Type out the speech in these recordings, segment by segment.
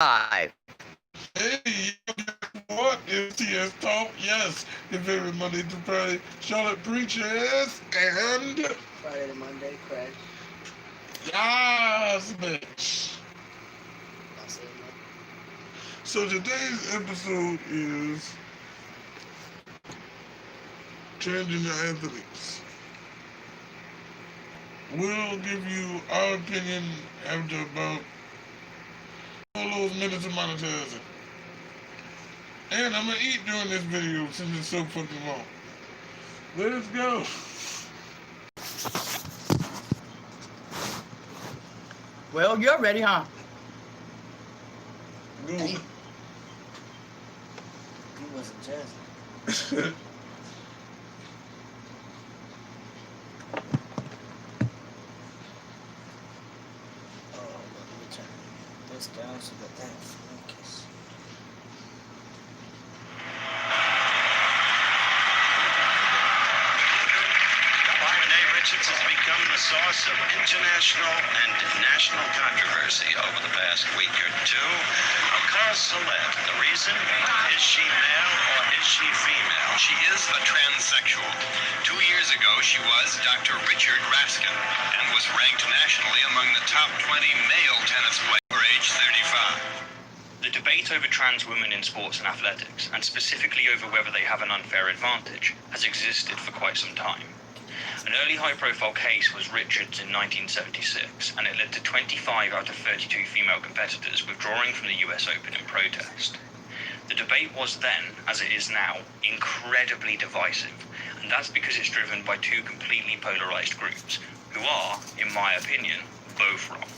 Live. Hey, what is TS Talk? Yes, it's every Monday to Friday. Charlotte Preachers and Friday to Monday, Craig. yes, bitch. I'll say it. So today's episode is transgender athletes. We'll give you our opinion after about all those minutes of monetizing. And I'm gonna eat during this video since it's so fucking long. Let's go. Well, you're ready, huh? Go. He wasn't jazzing. Oh, let me turn this down so that focus. Rene Richards has become the source of international and national controversy over the past week or two. A cause celeb. The reason? Is she male or is she female? She is a transsexual. 2 years ago, she was Dr. Richard Raskin and was ranked nationally among the top 20 male tennis players for age 35. The debate over trans women in sports and athletics, and specifically over whether they have an unfair advantage, has existed for quite some time. An early high-profile case was Richards in 1976, and it led to 25 out of 32 female competitors withdrawing from the US Open in protest. The debate was then, as it is now, incredibly divisive, and that's because it's driven by two completely polarized groups, who are, in my opinion, both wrong.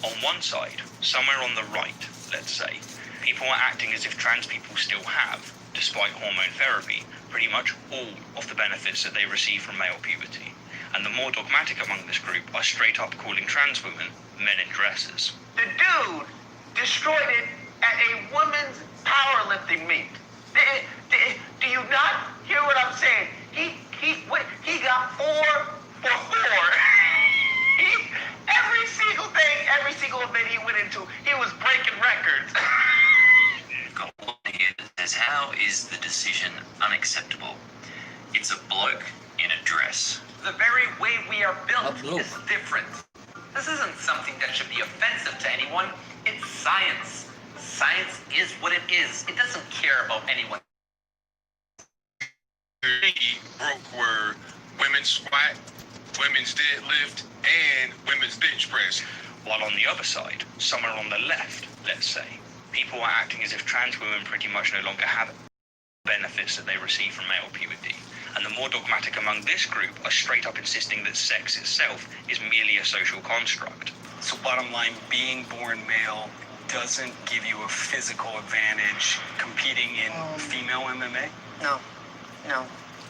On one side, somewhere on the right, let's say, people are acting as if trans people still have, despite hormone therapy, pretty much all of the benefits that they receive from male puberty. And the more dogmatic among this group are straight up calling trans women men in dresses. The dude destroyed it at a women's powerlifting meet. Do you not hear what I'm saying? He got 4 for 4. Every single thing, every single event he went into, he was breaking records. Got one here that says, how is the decision unacceptable? It's a bloke in a dress. The very way we are built bloke. is different. This isn't something that should be offensive to anyone. It's science. Science is what it is. It doesn't care about anyone. He broke were women's squat, women's deadlift, and women's bench press. While on the other side, somewhere on the left, let's say, people are acting as if trans women pretty much no longer have benefits that they receive from male puberty. And the more dogmatic among this group are straight up insisting that sex itself is merely a social construct. So bottom line, being born male doesn't give you a physical advantage competing in female MMA? No,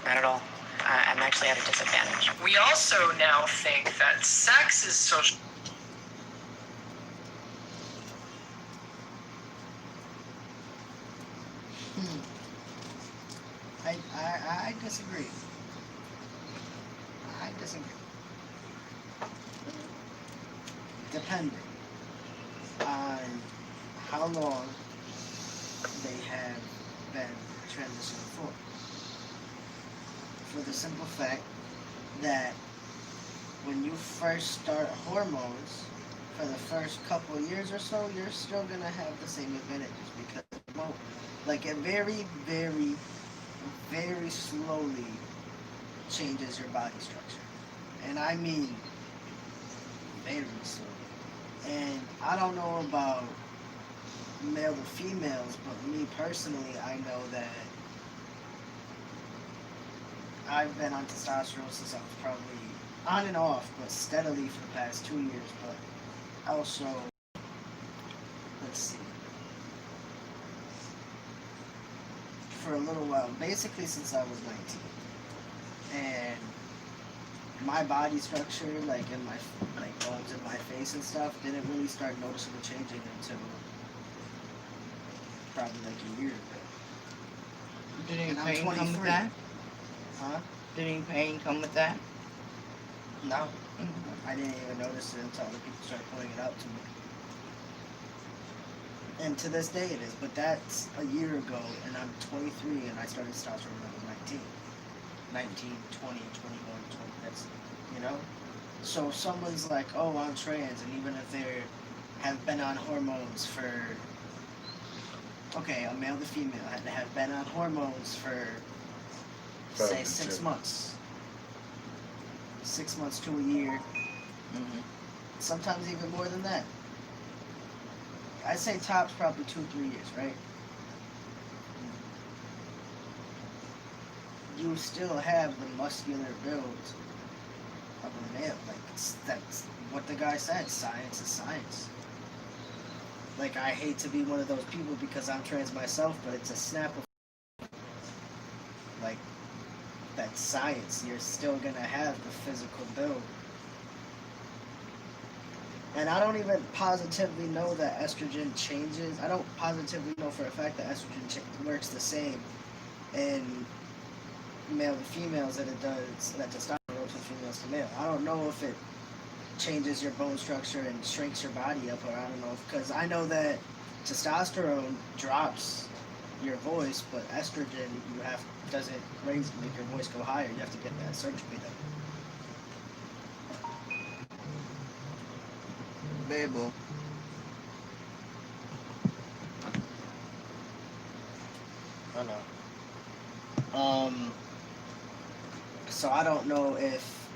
not at all. I'm actually at a disadvantage. We also now think that sex is social. I disagree. I disagree. Depending on how long they have been transitioning for. For the simple fact that when you first start hormones, for the first couple years or so, you're still gonna have the same advantages because like it very, very, very slowly changes your body structure. And I mean very slowly. And I don't know about male to females, but me personally, I know that I've been on testosterone since I was probably on and off, but steadily for the past 2 years. But also, let's see, for a little while, basically since I was 19. And my body structure, like in my bones in my face and stuff, didn't really start noticeable changing until probably like a year ago. Did any And I'm pain come with 23. that? Huh? Did any pain come with that? No. I didn't even notice it until other people started pointing it out to me. And to this day it is, but that's a year ago, and I'm 23, and I started testosterone when I was 19, 20, 21, 20, that's, you know? So if someone's like, oh, I'm trans, and even if they have been on hormones for, okay, a male to female, had to have been on hormones for, say, 6 months. 6 months to a year. Sometimes even more than that. I'd say tops probably 2-3 years, right? You still have the muscular build of a male. Like, that's what the guy said. Science is science. Like, I hate to be one of those people because I'm trans myself, but it's a snap of, like, that's science. You're still gonna have the physical build. And I don't even positively know that estrogen changes. I don't positively know for a fact that estrogen works the same in male to females that it does, that testosterone works from females to male. I don't know if it changes your bone structure and shrinks your body up, or I don't know, because I know that testosterone drops your voice, but estrogen doesn't make your voice go higher. You have to get that surgically done. Babel. I know. So I don't know if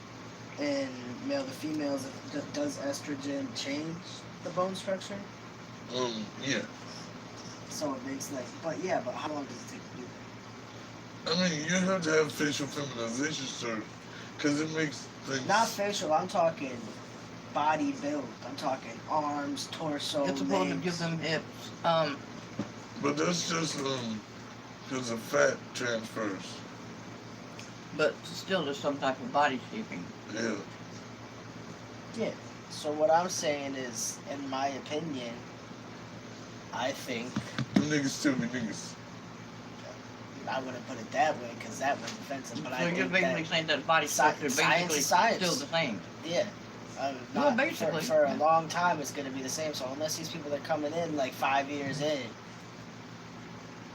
in male to females, does estrogen change the bone structure? Yeah. So it makes like, but how long does it take to do that? I mean, you have to have facial feminization surgery, because it makes things... Not facial, I'm talking body build. I'm talking arms, torso, You're supposed to legs. give them hips. But that's just, because of fat transfers. But still there's some type of body shaping. Yeah. Yeah. So what I'm saying is, in my opinion, I think... Them niggas still be niggas. I wouldn't put it that way, because that was offensive, but So I think you're basically saying that body structure is basically still the same. Yeah. Well, basically. For a long time, it's going to be the same. So unless these people are coming in like 5 years in.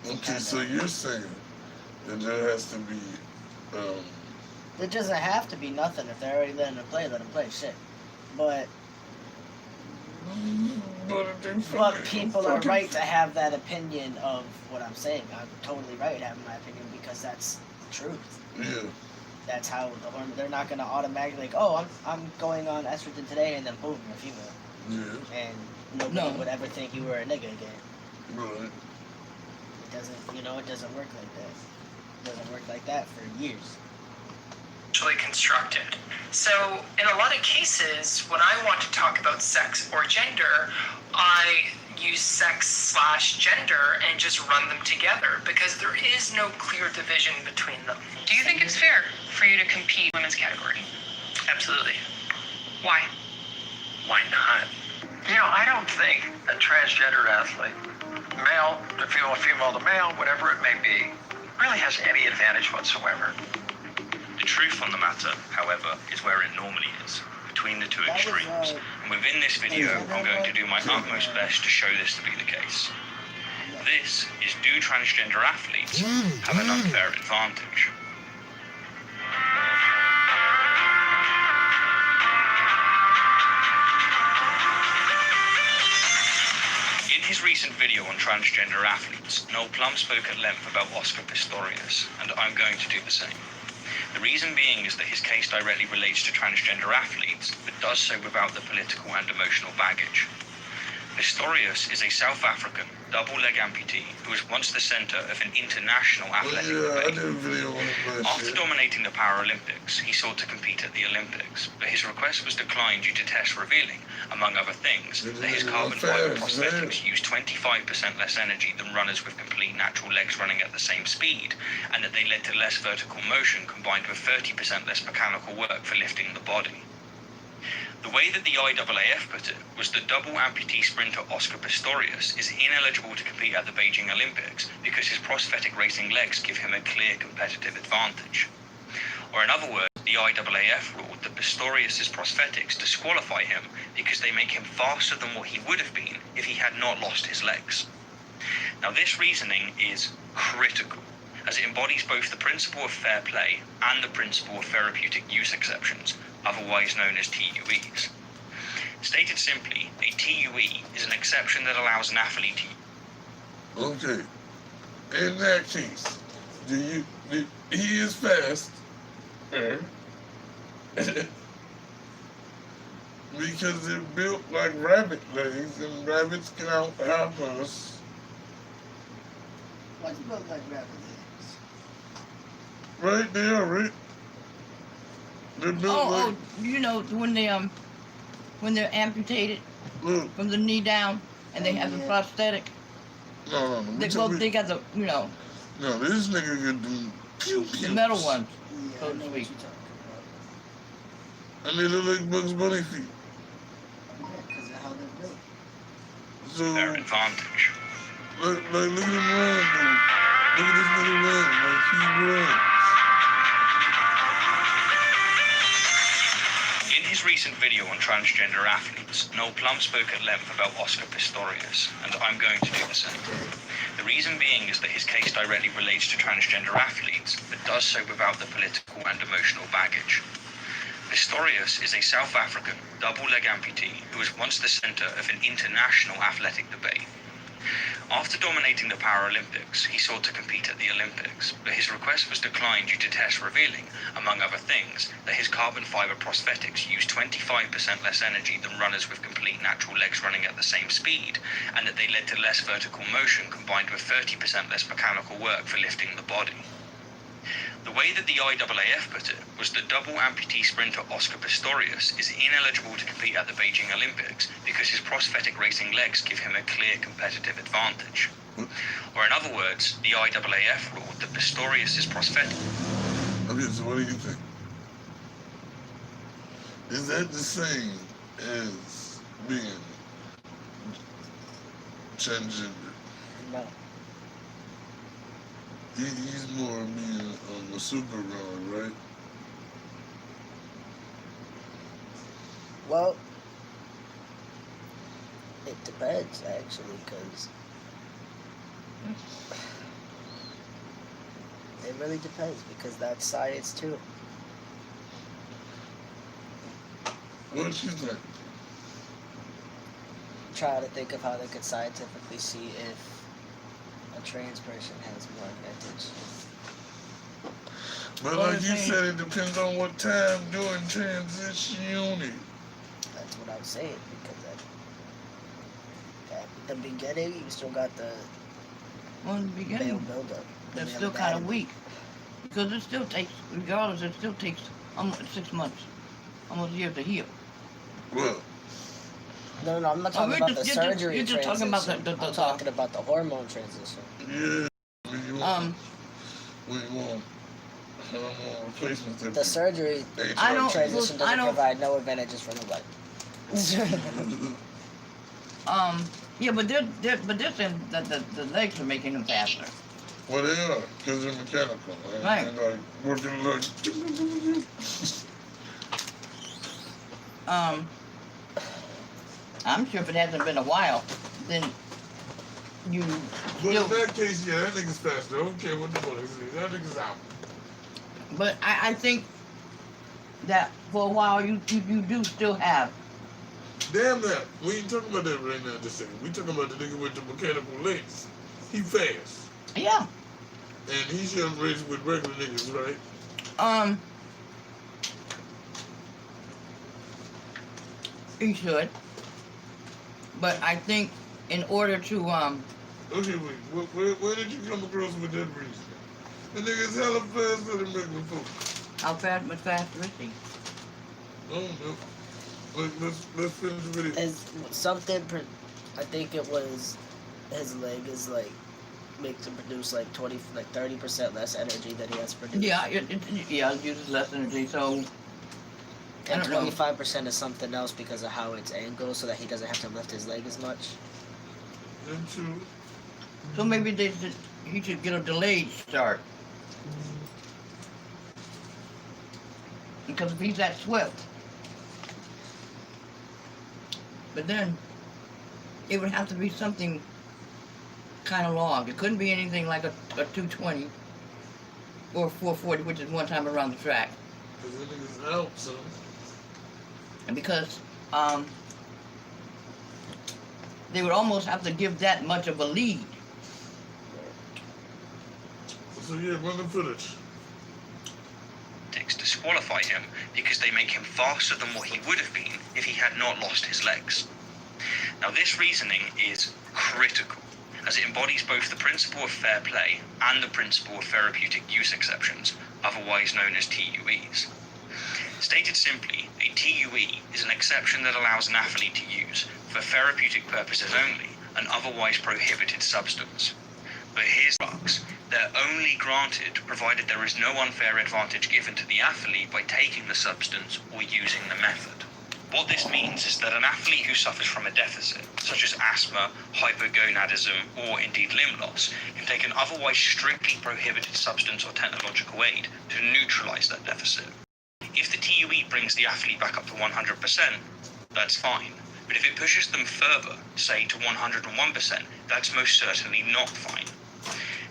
Okay, so you're saying that there has to be, There doesn't have to be nothing. If they're already letting them play, let them play. Shit. But people are right to have that opinion of what I'm saying. I'm totally right having my opinion because that's the truth. Yeah. That's how the hormone. They're not gonna automatically like, oh, I'm going on estrogen today, and then boom, you're a female. Yeah. And nobody would ever think you were a nigga again. Right. It doesn't, it doesn't work like that. It doesn't work like that for years. Actually constructed. So in a lot of cases, when I want to talk about sex or gender, I use sex/gender and just run them together because there is no clear division between them. Do you think it's fair for you to compete in women's category? Absolutely. Why? Why not? I don't think a transgender athlete, male to female, female to male, whatever it may be, really has any advantage whatsoever. The truth on the matter, however, is where it normally is, between the two extremes. And within this video, I'm going to do my utmost best to show this to be the case. This is, do transgender athletes have an unfair advantage? In his recent video on transgender athletes, Noel Plum spoke at length about Oscar Pistorius, and I'm going to do the same. The reason being is that his case directly relates to transgender athletes, but does so without the political and emotional baggage. Pistorius is a South African double-leg amputee who was once the center of an international athletic debate. After dominating the Paralympics, he sought to compete at the Olympics, but his request was declined due to tests revealing, among other things, that his carbon fiber prosthetics use 25% less energy than runners with complete natural legs running at the same speed, and that they led to less vertical motion combined with 30% less mechanical work for lifting the body. The way that the IAAF put it was the double amputee sprinter Oscar Pistorius is ineligible to compete at the Beijing Olympics because his prosthetic racing legs give him a clear competitive advantage. Or in other words, the the IAAF ruled that Pistorius' prosthetics disqualify him because they make him faster than what he would have been if he had not lost his legs. Now, this reasoning is critical, as it embodies both the principle of fair play and the principle of therapeutic use exceptions, otherwise known as TUEs. Stated simply, a TUE is an exception that allows an athlete to... Okay. In that case, he is fast. Because they're built like rabbit legs, and rabbits can out-hop us. What's built like rabbit legs? Right there, right? They're built like... you know, when they're amputated from the knee down, and they have the prosthetic. No. They got the, you know. No, this nigga could do pew-pews. The metal ones, Yeah, so I to know what speak. you're talking about. And they look like Bugs Bunny feet. Yeah, because of how they're built. So, their advantage. look at him run, dude. Look at this nigga run, like he runs. In his recent video on transgender athletes, Noel Plum spoke at length about Oscar Pistorius, and I'm going to do the same. The reason being is that his case directly relates to transgender athletes, but does so without the political and emotional baggage. Pistorius is a South African double-leg amputee who was once the center of an international athletic debate. After dominating the Paralympics, he sought to compete at the Olympics, but his request was declined due to tests revealing, among other things, that his carbon fiber prosthetics use 25% less energy than runners with complete natural legs running at the same speed, and that they led to less vertical motion combined with 30% less mechanical work for lifting the body. The way that the IAAF put it was that double amputee sprinter Oscar Pistorius is ineligible to compete at the Beijing Olympics because his prosthetic racing legs give him a clear competitive advantage. Or in other words, the IAAF ruled that Pistorius' prosthetic... Okay, so what do you think? Is that the same as being transgender? No. He's more being a super runner, right? Well, it depends, actually, because it really depends, because that's science, too. What you think? Try to think of how they could scientifically see if a trans person has more advantage. But like you said, it depends on what time during transitioning. That's what I'm saying, because at the beginning, you still got the Well, in the male beginning, buildup. they're the male still kind of anatomy. weak. Because it still takes, regardless, it still takes almost 6 months, almost a year to heal. Well, No, I'm not talking about the surgery You're just talking about transition. I'm talking about the hormone transition. yeah. When you want hormone replacement therapy. The surgery I don't- transition I doesn't don't- provide no advantages for nobody. Yeah, but they're saying that the legs are making them faster. Well, they are, because they're mechanical. Right. And like working like. I'm sure if it hasn't been a while, then you But still. in that case, yeah, that nigga's faster. I don't care what the bullets is. That nigga's out. But I think that for a while you do still have. Damn that. We ain't talking about that right now, just a second. We talking about the nigga with the mechanical legs. He fast. Yeah. And he shouldn't race with regular niggas, right? You should. But I think in order to Okay, wait. Where did you come across with that reason? The nigga's hella faster than regular folks. how much faster is he? I don't know. Let's finish the video. Is something, I think it was, his leg is like, makes him produce like 30% less energy than he has produced. Yeah, it uses less energy, so I And don't know. 25% is something else because of how it's angled, so that he doesn't have to lift his leg as much. So maybe he should get a delayed start. because if he's that swift. But then it would have to be something kind of long. It couldn't be anything like a 220 or 440, which is one time around the track. Because it is out, so. And because they would almost have to give that much of a lead. So yeah, run the footage. Disqualify him because they make him faster than what he would have been if he had not lost his legs. Now this reasoning is critical, as it embodies both the principle of fair play and the principle of therapeutic use exceptions, otherwise known as TUEs. Stated simply, a TUE is an exception that allows an athlete to use, for therapeutic purposes only, an otherwise prohibited substance. But here's the crux. They're only granted provided there is no unfair advantage given to the athlete by taking the substance or using the method. What this means is that an athlete who suffers from a deficit, such as asthma, hypogonadism, or indeed limb loss, can take an otherwise strictly prohibited substance or technological aid to neutralize that deficit. If the TUE brings the athlete back up to 100%, that's fine. But if it pushes them further, say to 101%, that's most certainly not fine.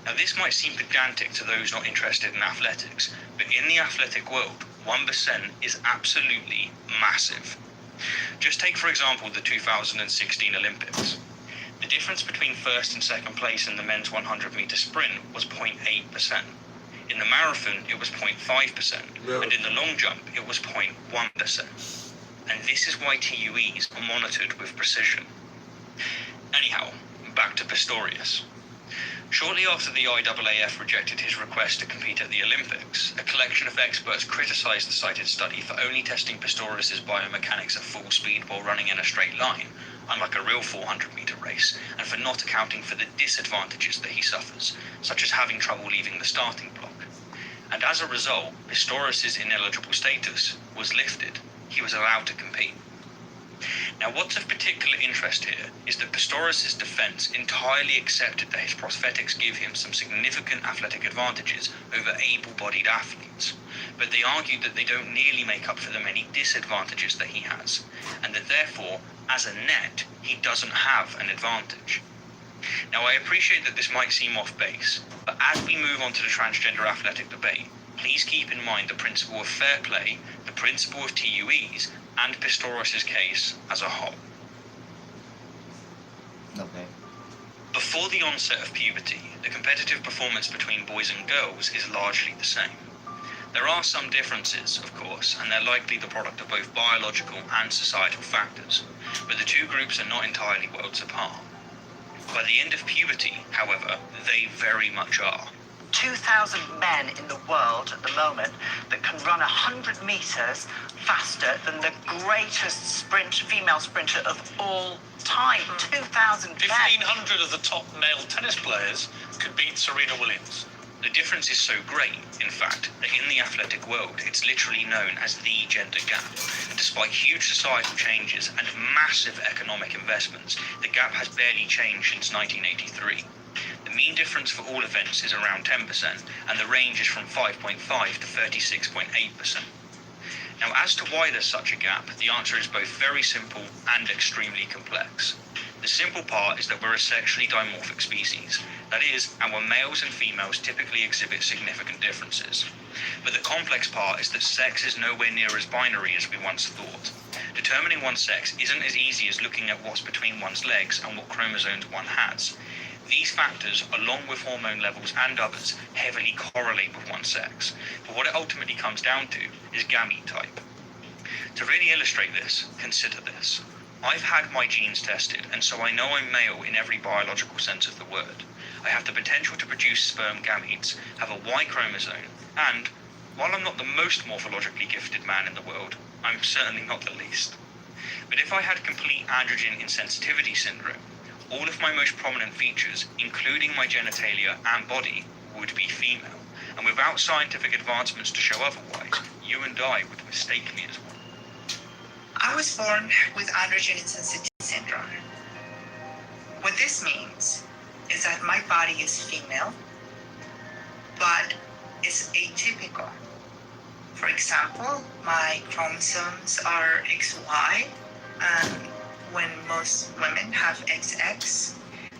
Now this might seem pedantic to those not interested in athletics, but in the athletic world, 1% is absolutely massive. Just take for example the 2016 Olympics. The difference between first and second place in the men's 100 meter sprint was 0.8%. In the marathon it was 0.5%, and in the long jump it was 0.1%. And this is why TUEs are monitored with precision. Anyhow, back to Pistorius. Shortly after the IAAF rejected his request to compete at the Olympics, a collection of experts criticised the cited study for only testing Pistorius' biomechanics at full speed while running in a straight line, unlike a real 400-metre race, and for not accounting for the disadvantages that he suffers, such as having trouble leaving the starting block. And as a result, Pistorius' ineligible status was lifted. He was allowed to compete. Now, what's of particular interest here is that Pistorius' defence entirely accepted that his prosthetics give him some significant athletic advantages over able-bodied athletes, but they argued that they don't nearly make up for the many disadvantages that he has, and that therefore, as a net, he doesn't have an advantage. Now, I appreciate that this might seem off base, but as we move on to the transgender athletic debate, please keep in mind the principle of fair play, the principle of TUEs, and Pistorius' case as a whole. Okay. Before the onset of puberty, the competitive performance between boys and girls is largely the same. There are some differences, of course, and they're likely the product of both biological and societal factors, but the two groups are not entirely worlds apart. By the end of puberty, however, they very much are. 2,000 men in the world at the moment that can run 100 meters faster than the greatest female sprinter of all time. 2,000 men. 1,500 of the top male tennis players could beat Serena Williams. The difference is so great, in fact, that in the athletic world, it's literally known as the gender gap. And despite huge societal changes and massive economic investments, the gap has barely changed since 1983. The mean difference for all events is around 10%, and the range is from 5.5 to 36.8%. Now, as to why there's such a gap, the answer is both very simple and extremely complex. The simple part is that we're a sexually dimorphic species. That is, our males and females typically exhibit significant differences. But the complex part is that sex is nowhere near as binary as we once thought. Determining one's sex isn't as easy as looking at what's between one's legs and what chromosomes one has. These factors, along with hormone levels and others, heavily correlate with one's sex. But what it ultimately comes down to is gamete type. To really illustrate this, consider this. I've had my genes tested, and so I know I'm male in every biological sense of the word. I have the potential to produce sperm gametes, have a Y chromosome, and, while I'm not the most morphologically gifted man in the world, I'm certainly not the least. But if I had complete androgen insensitivity syndrome, all of my most prominent features, including my genitalia and body, would be female. And without scientific advancements to show otherwise, you and I would mistake me as one. I was born with androgen insensitivity syndrome. What this means is that my body is female, but is atypical For example, my chromosomes are XY, and when most women have XX,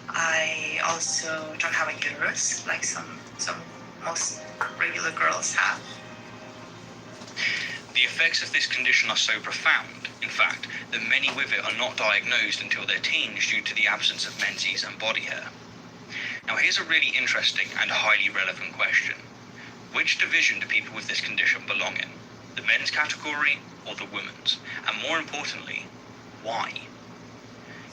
I also don't have a uterus like some most regular girls have. The effects of this condition are so profound, in fact, that many with it are not diagnosed until their teens due to the absence of menses and body hair. Now here's a really interesting and highly relevant question. Which division do people with this condition belong in? The men's category or the women's? And more importantly, why?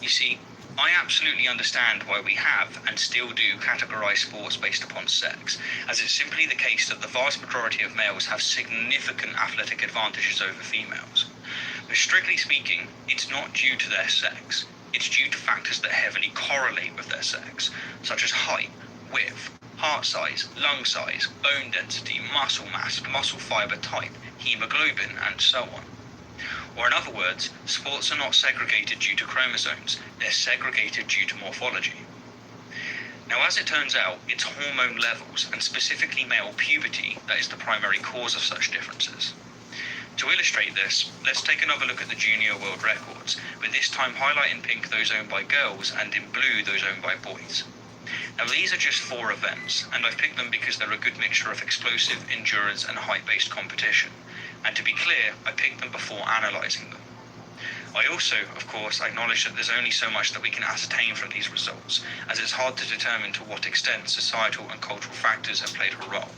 You see, I absolutely understand why we have and still do categorize sports based upon sex, as it's simply the case that the vast majority of males have significant athletic advantages over females. But strictly speaking, it's not due to their sex. It's due to factors that heavily correlate with their sex, such as height, width, heart size, lung size, bone density, muscle mass, muscle fiber type, hemoglobin, and so on. Or in other words, sports are not segregated due to chromosomes, they're segregated due to morphology. Now as it turns out, it's hormone levels, and specifically male puberty, that is the primary cause of such differences. To illustrate this, let's take another look at the junior world records, but this time highlight in pink those owned by girls and in blue those owned by boys. Now these are just 4 events, and I've picked them because they're a good mixture of explosive, endurance and height-based competition. And to be clear, I picked them before analysing them. I also, of course, acknowledge that there's only so much that we can ascertain from these results, as it's hard to determine to what extent societal and cultural factors have played a role.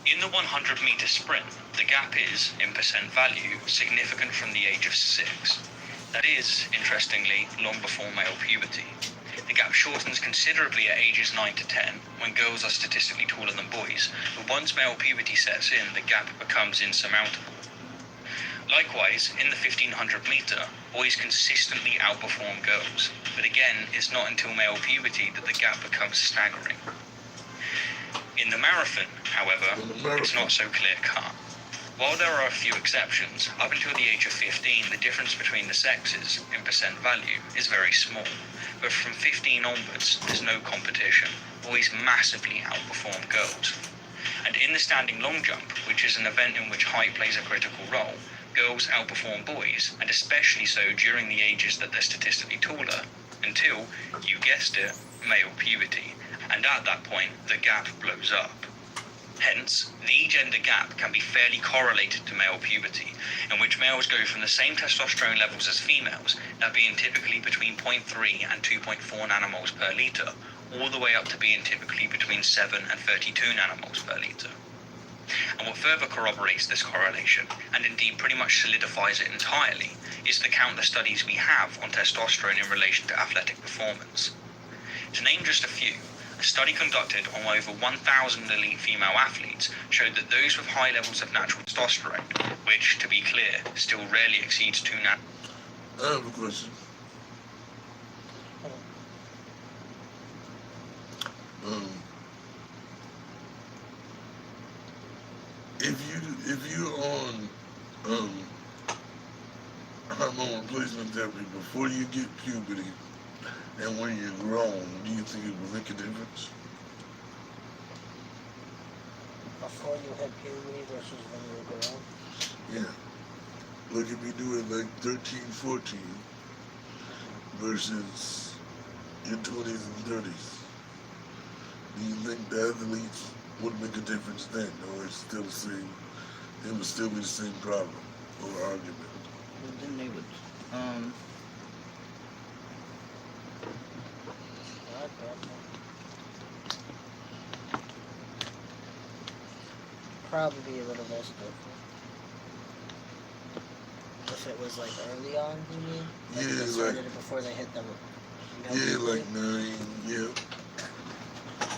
In the 100-metre sprint, the gap is, in percent value, significant from the age of 6. That is, interestingly, long before male puberty. The gap shortens considerably at ages 9 to 10, when girls are statistically taller than boys, but once male puberty sets in, the gap becomes insurmountable. Likewise, in the 1500 metre, boys consistently outperform girls, but again, it's not until male puberty that the gap becomes staggering. In the marathon, however, it's not so clear-cut. While there are a few exceptions, up until the age of 15, the difference between the sexes, in percent value, is very small. But from 15 onwards, there's no competition. Boys massively outperform girls. And in the standing long jump, which is an event in which height plays a critical role, girls outperform boys, and especially so during the ages that they're statistically taller, until, you guessed it, male puberty. And at that point, the gap blows up. Hence, the gender gap can be fairly correlated to male puberty, in which males go from the same testosterone levels as females, that being typically between 0.3 and 2.4 nanomoles per litre, all the way up to being typically between 7 and 32 nanomoles per litre. And what further corroborates this correlation, and indeed pretty much solidifies it entirely, is the countless studies we have on testosterone in relation to athletic performance. To name just a few, a study conducted on over 1,000 elite female athletes showed that those with high levels of natural testosterone, which, to be clear, still rarely exceeds 2 nanomoles. I have a question. If you're on hormone replacement therapy before you get puberty, and when you're grown, do you think it will make a difference? Before you hit puberty versus when you were grown? Yeah. Like if you do it like 13, 14 versus your 20s and 30s, do you think the athletes would make a difference then, or it's still the same? It would still be the same problem or argument. Well, then they would, probably be a little less different. If it was like early on, you mean? Like Yeah, they like- started it before they hit them. Yeah, like 9, yeah.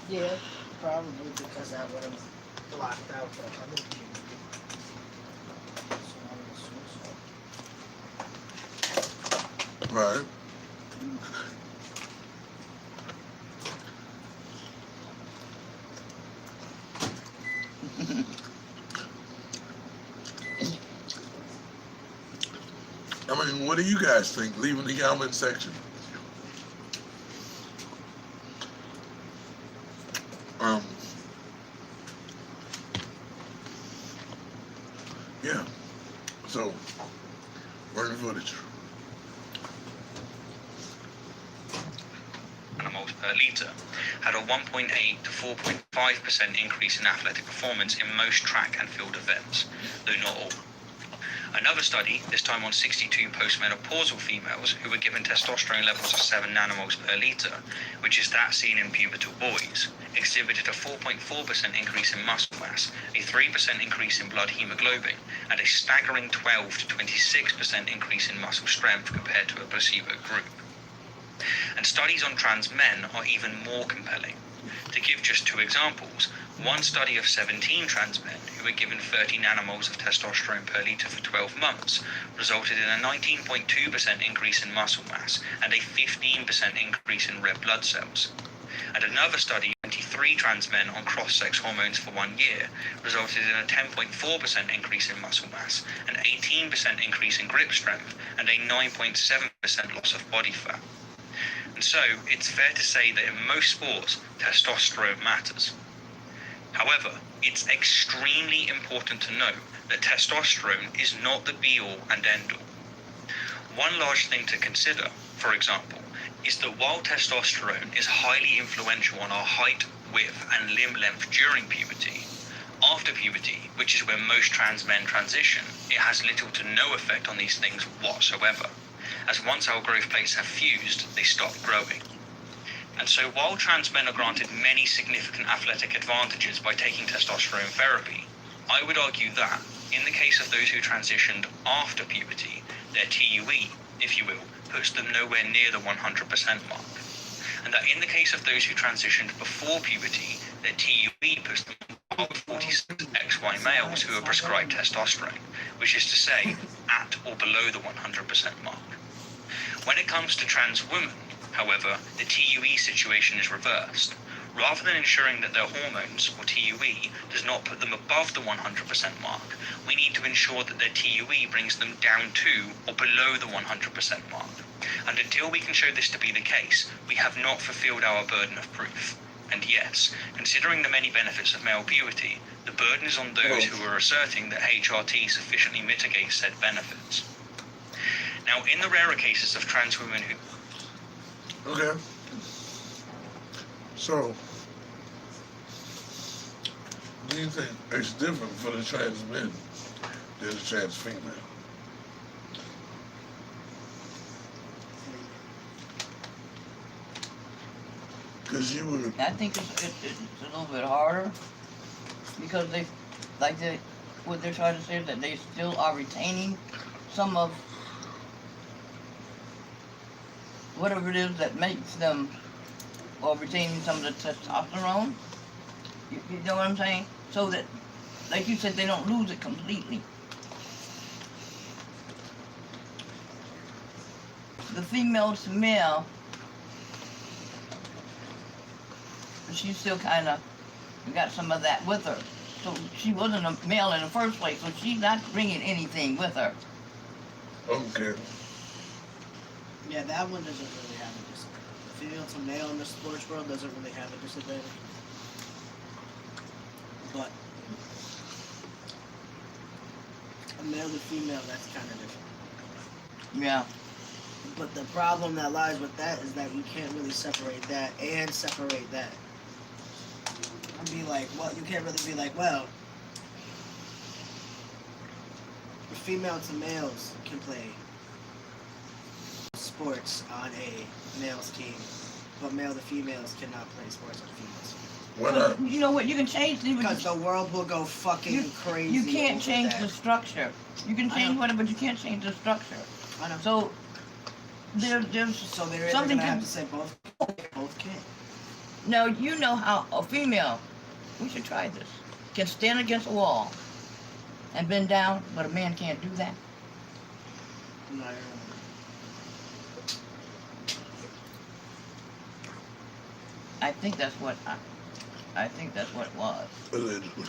Yeah, probably because that would have blocked out the other puberty. Right. I mean, what do you guys think? Leave in the comment section. litre, had a 1.8 to 4.5% increase in athletic performance in most track and field events, though not all. Another study, this time on 62 postmenopausal females who were given testosterone levels of 7 nanomoles per litre, which is that seen in pubertal boys, exhibited a 4.4% increase in muscle mass, a 3% increase in blood hemoglobin, and a staggering 12 to 26% increase in muscle strength compared to a placebo group. And studies on trans men are even more compelling. To give just 2 examples, one study of 17 trans men who were given 30 nanomoles of testosterone per litre for 12 months resulted in a 19.2% increase in muscle mass and a 15% increase in red blood cells. And another study of 23 trans men on cross-sex hormones for 1 year resulted in a 10.4% increase in muscle mass, an 18% increase in grip strength, and a 9.7% loss of body fat. And so, it's fair to say that in most sports, testosterone matters. However, it's extremely important to note that testosterone is not the be-all and end-all. One large thing to consider, for example, is that while testosterone is highly influential on our height, width, and limb length during puberty, after puberty, which is where most trans men transition, it has little to no effect on these things whatsoever, as once our growth plates have fused, they stop growing. And so while trans men are granted many significant athletic advantages by taking testosterone therapy, I would argue that, in the case of those who transitioned after puberty, their TUE, if you will, puts them nowhere near the 100% mark. And that in the case of those who transitioned before puberty, their TUE puts them above 46XY males who are prescribed testosterone, which is to say, at or below the 100% mark. When it comes to trans women, however, the TUE situation is reversed. Rather than ensuring that their hormones, or TUE, does not put them above the 100% mark, we need to ensure that their TUE brings them down to or below the 100% mark. And until we can show this to be the case, we have not fulfilled our burden of proof. And yes, considering the many benefits of male puberty, the burden is on those who are asserting that HRT sufficiently mitigates said benefits. Now, in the rarer cases of trans women who... Okay. So, do you think it's different for the trans men than the trans female? Because you would... I think it's a little bit harder because what they're trying to say is that they still are retaining some of whatever it is that makes them, or retaining some of the testosterone. You know what I'm saying? So that, like you said, they don't lose it completely. The female to male, she still kind of got some of that with her. So she wasn't a male in the first place, so she's not bringing anything with her. Okay. Yeah, that one doesn't really have a disadvantage. Female to male in the sports world doesn't really have a disadvantage. But a male to female, that's kind of different. Yeah. But the problem that lies with that is that you can't really separate that and separate that. And be like, well, you can't really be like, well, female to males can play sports on a male's team, but male to females cannot play sports on females. Well, you know what? You can change the... Because the world will go fucking crazy. You can't over change that. the structure. You can change whatever, but you can't change the structure. I know. So there's so they're something gonna have to say both can't. Now you know how a female, we should try this, can stand against a wall and bend down, but a man can't do that. No. I think that's what it was. Allegedly.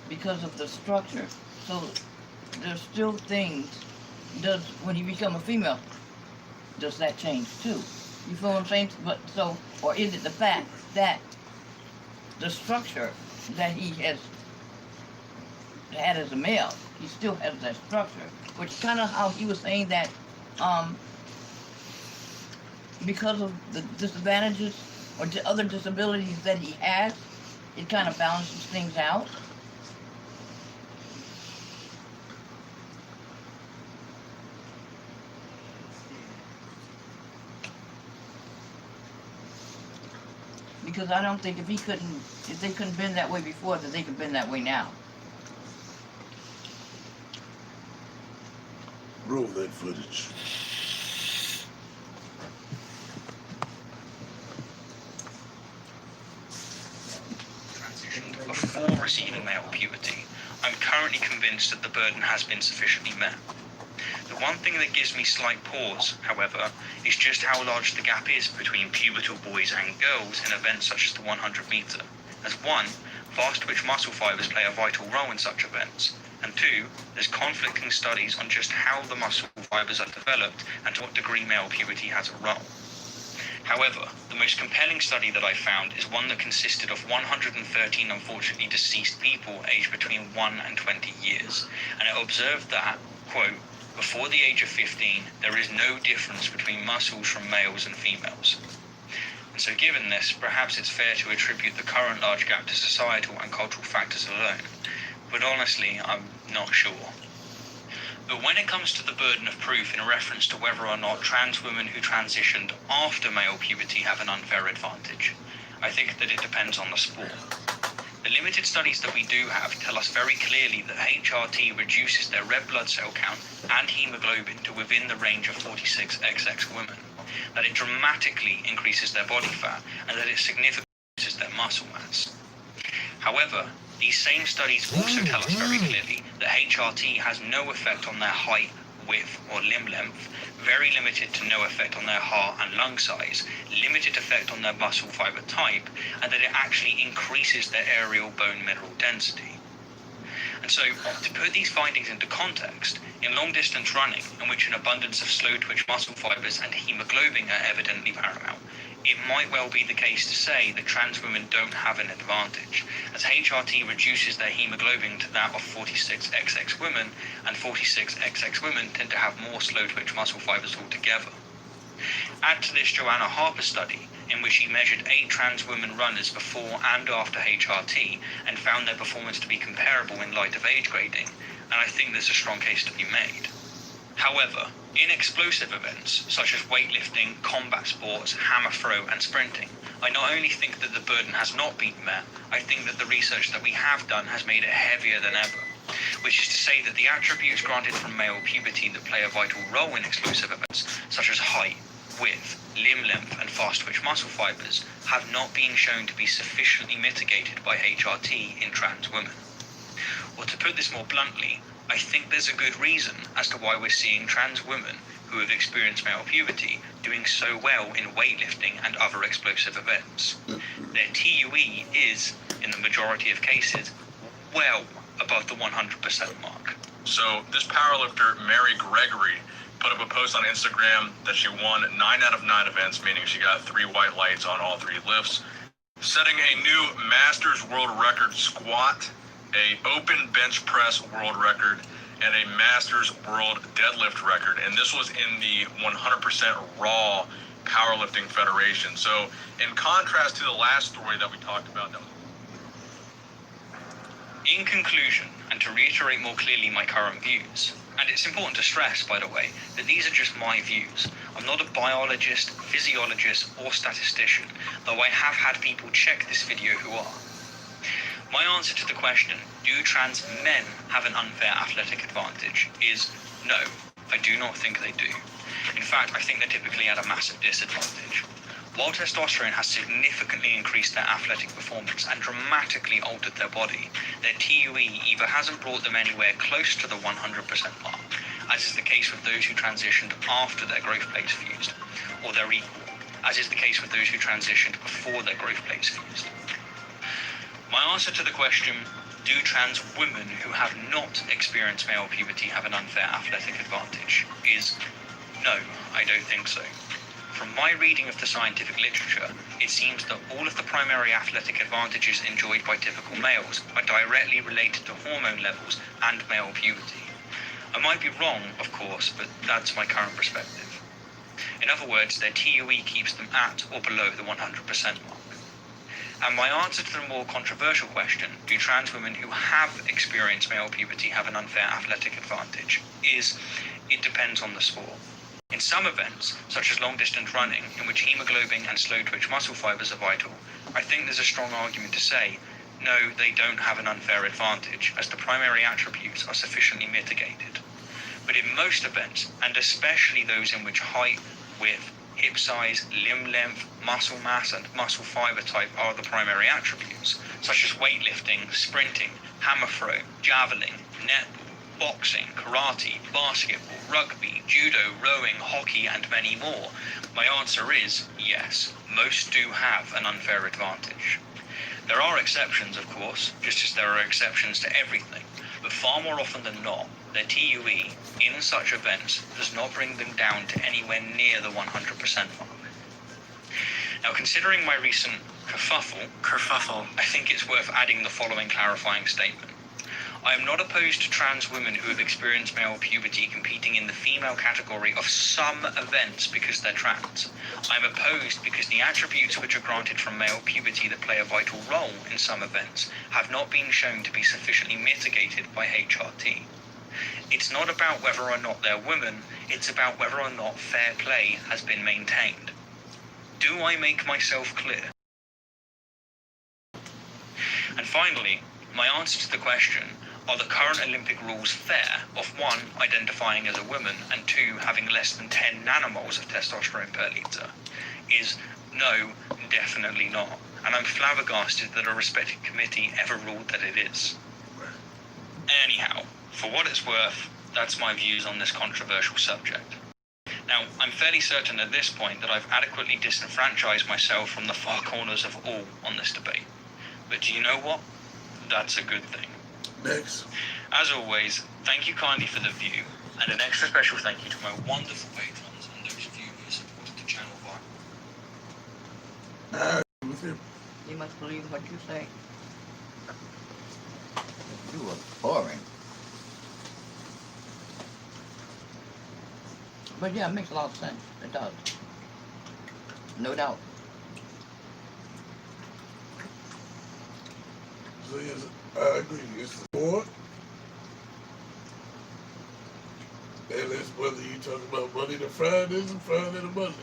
Because of the structure. So there's still things. When you become a female, does that change too? You feel what I'm saying? But so, or is it the fact that the structure that he has had as a male, he still has that structure, which kind of how he was saying that because of the disadvantages or other disabilities that he has, it kind of balances things out. Because I don't think if they couldn't been that way before, that they could been that way now. Roll that footage. Transitioned before receiving male puberty, I'm currently convinced that the burden has been sufficiently met. The one thing that gives me slight pause, however, is just how large the gap is between pubertal boys and girls in events such as the 100 metre. As one, fast-twitch muscle fibers play a vital role in such events, and two, there's conflicting studies on just how the muscle fibers are developed and to what degree male puberty has a role. However, the most compelling study that I found is one that consisted of 113 unfortunately deceased people aged between 1 and 20 years, and it observed that, quote, before the age of 15, there is no difference between muscles from males and females. And so given this, perhaps it's fair to attribute the current large gap to societal and cultural factors alone. But honestly, I'm not sure. But when it comes to the burden of proof in reference to whether or not trans women who transitioned after male puberty have an unfair advantage, I think that it depends on the sport. The limited studies that we do have tell us very clearly that HRT reduces their red blood cell count and hemoglobin to within the range of 46XX women, that it dramatically increases their body fat, and that it significantly reduces their muscle mass. However, these same studies also tell us very clearly that HRT has no effect on their height, width, or limb length, very limited to no effect on their heart and lung size, limited effect on their muscle fiber type, and that it actually increases their aerial bone mineral density. And so, to put these findings into context, in long-distance running, in which an abundance of slow-twitch muscle fibers and hemoglobin are evidently paramount, it might well be the case to say that trans women don't have an advantage, as HRT reduces their hemoglobin to that of 46XX women, and 46XX women tend to have more slow-twitch muscle fibers altogether. Add to this Joanna Harper study, in which she measured 8 trans women runners before and after HRT, and found their performance to be comparable in light of age grading, and I think there's a strong case to be made. However, in explosive events, such as weightlifting, combat sports, hammer throw, and sprinting, I not only think that the burden has not been met, I think that the research that we have done has made it heavier than ever, which is to say that the attributes granted from male puberty that play a vital role in explosive events, such as height, width, limb length, and fast-twitch muscle fibers, have not been shown to be sufficiently mitigated by HRT in trans women. Or to put this more bluntly, I think there's a good reason as to why we're seeing trans women who have experienced male puberty doing so well in weightlifting and other explosive events. Their TUE is, in the majority of cases, well above the 100% mark. So this powerlifter, Mary Gregory, put up a post on Instagram that she won 9 out of 9 events, meaning she got 3 white lights on all 3 lifts, setting a new Masters World Record squat, a open bench press world record, and a Masters World Deadlift record. And this was in the 100% Raw Powerlifting Federation. So in contrast to the last story that we talked about, In conclusion, and to reiterate more clearly my current views, and it's important to stress, by the way, that these are just my views. I'm not a biologist, physiologist, or statistician, though I have had people check this video who are. My answer to the question, do trans men have an unfair athletic advantage, is no, I do not think they do. In fact, I think they're typically at a massive disadvantage. While testosterone has significantly increased their athletic performance and dramatically altered their body, their TUE either hasn't brought them anywhere close to the 100% mark, as is the case with those who transitioned after their growth plates fused, or they're equal, as is the case with those who transitioned before their growth plates fused. My answer to the question, do trans women who have not experienced male puberty have an unfair athletic advantage, is no, I don't think so. From my reading of the scientific literature, it seems that all of the primary athletic advantages enjoyed by typical males are directly related to hormone levels and male puberty. I might be wrong, of course, but that's my current perspective. In other words, their TUE keeps them at or below the 100% mark. And my answer to the more controversial question, do trans women who have experienced male puberty have an unfair athletic advantage, is it depends on the sport. In some events, such as long-distance running, in which hemoglobin and slow-twitch muscle fibers are vital, I think there's a strong argument to say, no, they don't have an unfair advantage, as the primary attributes are sufficiently mitigated. But in most events, and especially those in which height, width, hip size, limb length, muscle mass, and muscle fiber type are the primary attributes, such as weightlifting, sprinting, hammer throw, javelin, netball, boxing, karate, basketball, rugby, judo, rowing, hockey, and many more. My answer is yes, most do have an unfair advantage. There are exceptions, of course, just as there are exceptions to everything, but far more often than not, their TUE in such events does not bring them down to anywhere near the 100% mark. Now, considering my recent kerfuffle, I think it's worth adding the following clarifying statement. I am not opposed to trans women who have experienced male puberty competing in the female category of some events because they're trans. I am opposed because the attributes which are granted from male puberty that play a vital role in some events have not been shown to be sufficiently mitigated by HRT. It's not about whether or not they're women, it's about whether or not fair play has been maintained. Do I make myself clear? And finally, my answer to the question, are the current Olympic rules fair, of 1, identifying as a woman, and 2, having less than 10 nanomoles of testosterone per litre, is no, definitely not. And I'm flabbergasted that a respected committee ever ruled that it is. Anyhow, for what it's worth, that's my views on this controversial subject. Now, I'm fairly certain at this point that I've adequately disenfranchised myself from the far corners of all on this debate. But do you know what? That's a good thing. Next. As always, thank you kindly for the view, and an extra special thank you to my wonderful patrons and those of you who supported the channel via. With him. You must believe what you say. You are boring. But yeah, it makes a lot of sense. It does. No doubt. So yes, I agree. It's sport. And it's whether you talk about Monday to Fridays and Friday to Mondays.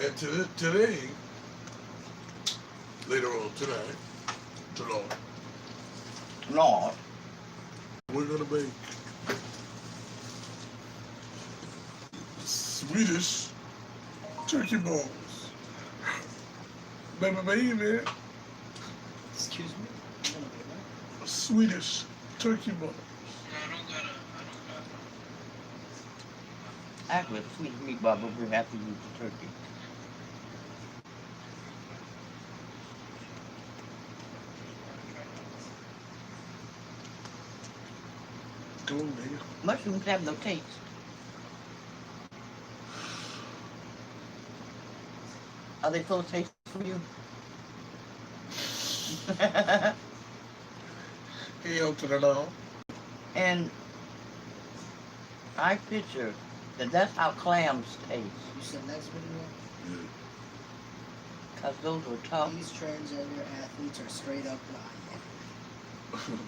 And today, later on tonight, Lord, we're gonna make Swedish turkey balls. Baby. Excuse me? Swedish turkey balls. actually, a sweet meatball, but we have to use the turkey. Mushrooms have no taste. Are they full of taste for you? He opened it all. And I picture that that's how clams taste. You said next video? Because those were tough. These transgender athletes are straight up lying.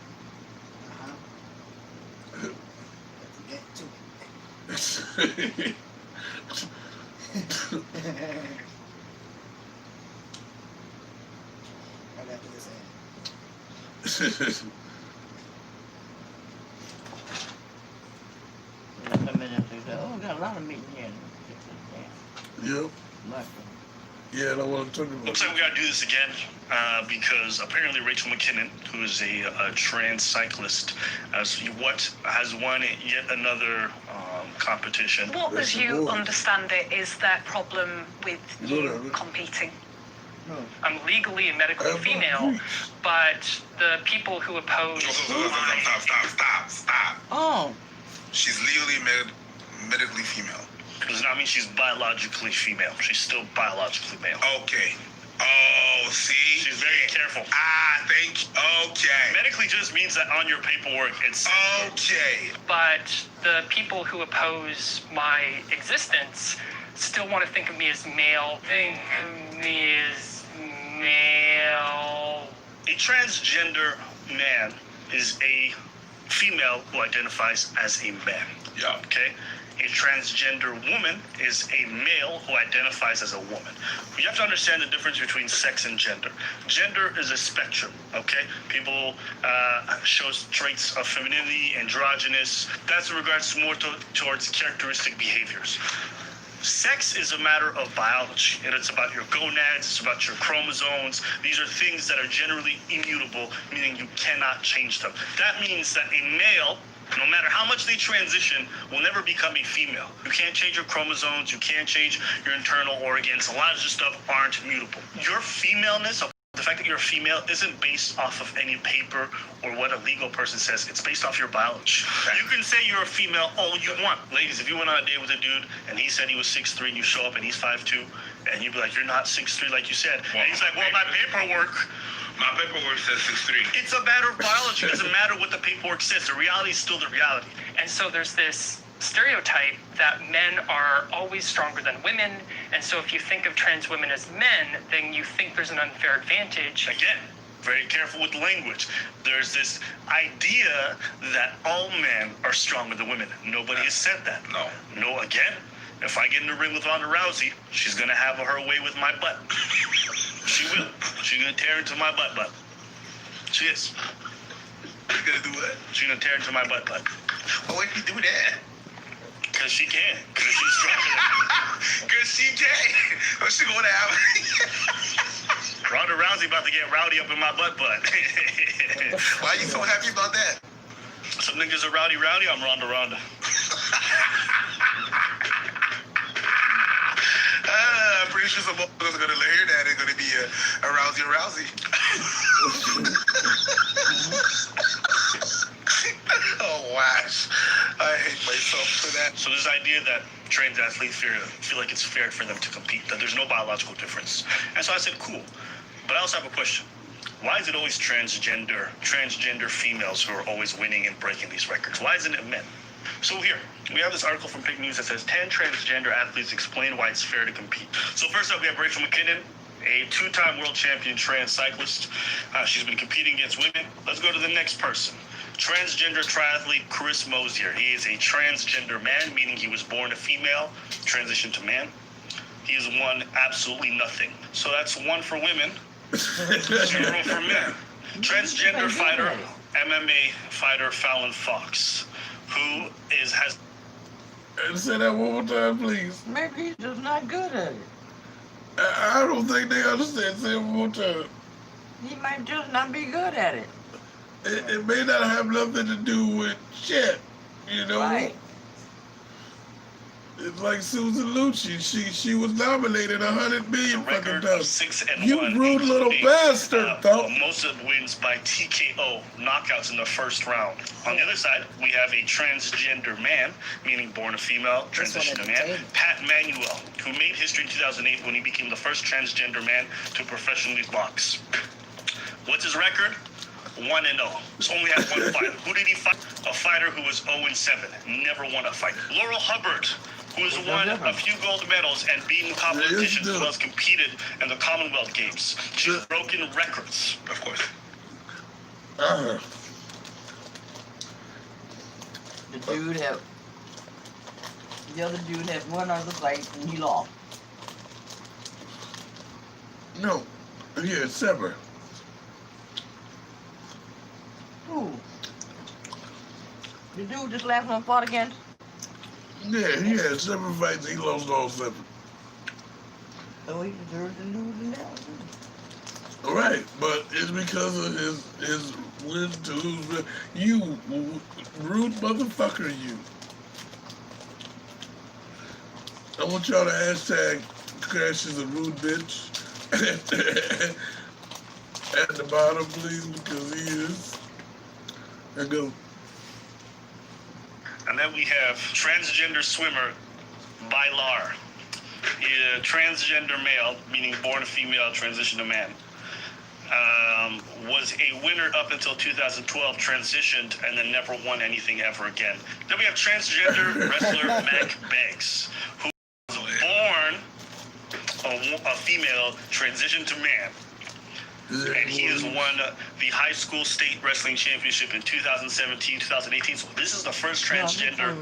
Let's get to it. Right after this ad. Oh, we got a lot of meat in here. Yep. Mushroom. Yeah, I want to talk about. Looks like we got to do this again because apparently Rachel McKinnon, who is a trans cyclist, has won yet another competition. What, as you understand it, is their problem with you competing? I'm legally and medically female, but the people who oppose... Stop. Oh. She's legally medically female. Does not mean she's biologically female. She's still biologically male. Okay. Oh, see? She's very careful. Thank you. Okay. Medically just means that on your paperwork it's okay. But the people who oppose my existence still want to think of me as male. Think of me as male. A transgender man is a female who identifies as a man. Yeah. Okay? A transgender woman is a male who identifies as a woman. You have to understand the difference between sex and gender. Gender is a spectrum, okay? People show traits of femininity, androgynous. That's in regards more towards characteristic behaviors. Sex is a matter of biology, and it's about your gonads, it's about your chromosomes. These are things that are generally immutable, meaning you cannot change them. That means that a male, no matter how much they transition, will never become a female. You can't change your chromosomes, you can't change your internal organs. A lot of this stuff aren't mutable. Your femaleness, the fact that you're a female, isn't based off of any paper or what a legal person says. It's based off your biology. You can say you're a female all you want. Ladies, if you went on a date with a dude and he said he was 6'3", and you show up and he's 5'2", and you'd be like, you're not 6'3" like you said. And he's like, well, my paperwork says 6'3". It's a matter of biology. It doesn't matter what the paperwork says. The reality is still the reality. And so there's this stereotype that men are always stronger than women, and so if you think of trans women as men, then you think there's an unfair advantage. Again, very careful with language. There's this idea that all men are stronger than women. Nobody has said that. No, again, if I get in the ring with Ronda Rousey, she's gonna have her way with my butt. She will. She's gonna tear into my butt. She is. She's gonna do what? She's gonna tear into my butt. Why would you do that? Because she can. Because she's stronger than me. Because she can. What's she gonna have? Ronda Rousey about to get rowdy up in my butt. Why are you so happy about that? Some niggas are rowdy. I'm Ronda. I'm pretty sure some motherfuckers are gonna hear that. They're gonna be a Rousey. Oh, gosh. I hate myself for that. So this idea that trans athletes feel like it's fair for them to compete, that there's no biological difference. And so I said, cool. But I also have a question. Why is it always transgender females who are always winning and breaking these records? Why isn't it men? So here, we have this article from Pig News that says 10 transgender athletes explain why it's fair to compete. So first up, we have Rachel McKinnon, a two-time world champion trans cyclist. She's been competing against women. Let's go to the next person. Transgender triathlete Chris Mosier. He is a transgender man, meaning he was born a female, transitioned to man. He has won absolutely nothing. So that's 1 for women, 0 for men. Transgender fighter, MMA fighter Fallon Fox, who has... Say that one more time, please. Maybe he's just not good at it. I don't think they understand. Say it one more time. He might just not be good at it. It may not have nothing to do with shit, you know? Right. It's like Susan Lucci. She was nominated 100 million fucking times. 6-1. You rude little bastard, though. Most of wins by TKO, knockouts in the first round. On the other side, we have a transgender man, meaning born a female, transitioned to man, Pat Manuel, who made history in 2008 when he became the first transgender man to professionally box. What's his record? 1-0. He's only had one fight. Who did he fight? A fighter who was 0-7. Never won a fight. Laurel Hubbard, who has won a few gold medals and beaten politicians who has competed in the Commonwealth Games. She's broken records. Of course. The other dude had one other fight and he lost. No. Yeah, sever. Who? The dude this last one fought against? Yeah, he had 7 fights. He lost all 7. So he deserves to lose in that one. Right, but it's because of his win to lose. You rude motherfucker, you. I want y'all to hashtag Crash is a rude bitch at the bottom, please, because he is. And go. And then we have transgender swimmer Bailar. transgender male, meaning born female, transition to man, was a winner up until 2012, transitioned, and then never won anything ever again. Then we have transgender wrestler Mac Banks, who was born a female, transitioned to man. And he has won the high school state wrestling championship in 2017, 2018. So this is the first transgender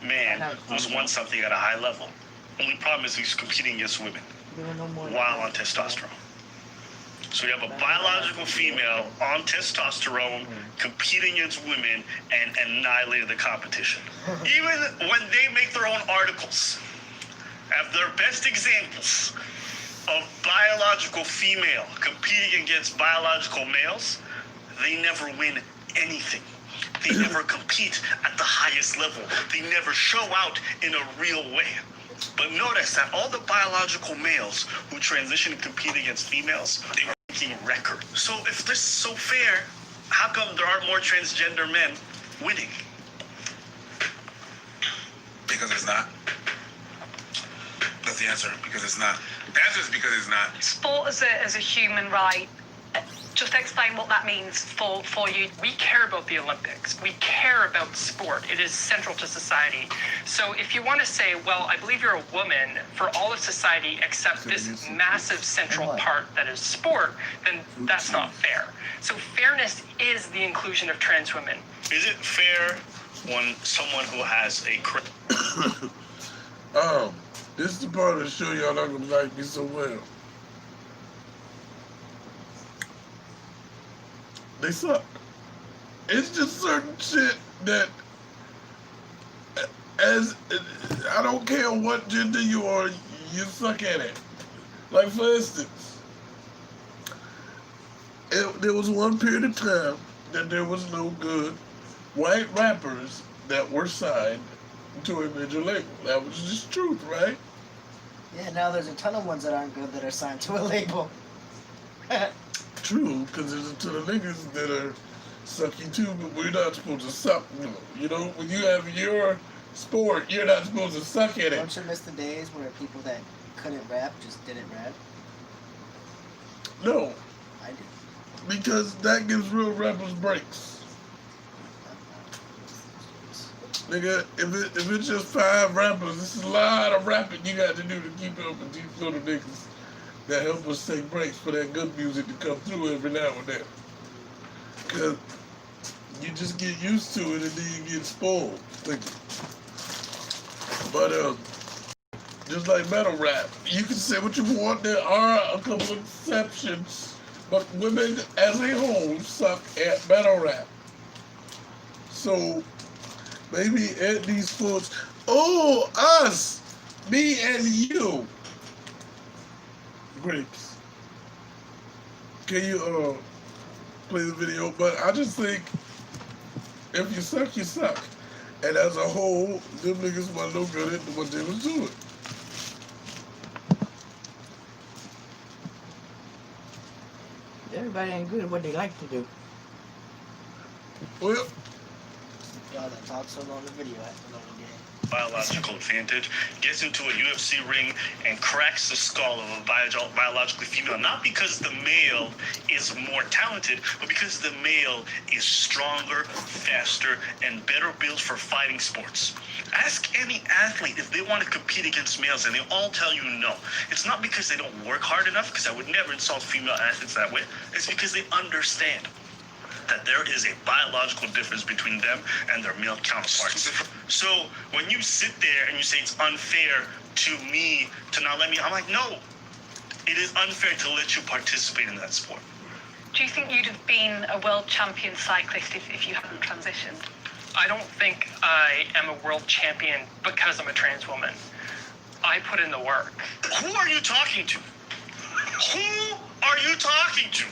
man who's won something at a high level. Only problem is he's competing against women while on testosterone. So you have a biological female on testosterone competing against women and annihilating the competition. Even when they make their own articles, have their best examples of biological female competing against biological males, they never win anything. They never compete at the highest level. They never show out in a real way. But notice that all the biological males who transition and compete against females, they were making records. So if this is so fair, how come there aren't more transgender men winning? Because it's not. That's the answer. Because it's not. The answer is because it's not. Sport as a human right. Just explain what that means for you. We care about the Olympics. We care about sport. It is central to society. So if you want to say, well, I believe you're a woman for all of society except this massive central part that is sport, then that's not fair. So fairness is the inclusion of trans women. Is it fair when someone who has a... This is the part of the show y'all not gonna like me so well. They suck. It's just certain shit that, I don't care what gender you are, you suck at it. Like for instance, there was one period of time that there was no good white rappers that were signed to a major label. That was just truth, right? Yeah, now there's a ton of ones that aren't good that are signed to a label. True, because there's a ton of niggas that are sucky too, but we're not supposed to suck. You know, when you have your sport, you're not supposed to suck at it. Don't you miss the days where people that couldn't rap just didn't rap? No. I do. Because that gives real rappers breaks. Nigga, if it's just 5 rappers, this is a lot of rapping you got to do to keep up with these little niggas that help us take breaks for that good music to come through every now and then. Because you just get used to it and then you get spoiled. But just like battle rap, you can say what you want. There are a couple of exceptions, but women as a whole suck at battle rap. So maybe at these sports, us, me and you. Grapes. Can you play the video? But I just think if you suck, you suck. And as a whole, them niggas weren't no good at what they was doing. Everybody ain't good at what they like to do. Well, Y'all that talk so long, the video has to know the game. Biological advantage, gets into a UFC ring and cracks the skull of a biologically female, not because the male is more talented, but because the male is stronger, faster, and better built for fighting sports. Ask any athlete if they want to compete against males, and they all tell you no. It's not because they don't work hard enough, because I would never insult female athletes that way. It's because they understand that there is a biological difference between them and their male counterparts. So when you sit there and you say it's unfair to me to not let me, I'm like, no, it is unfair to let you participate in that sport. Do you think you'd have been a world champion cyclist if you hadn't transitioned? I don't think I am a world champion because I'm a trans woman. I put in the work. Who are you talking to? Who are you talking to?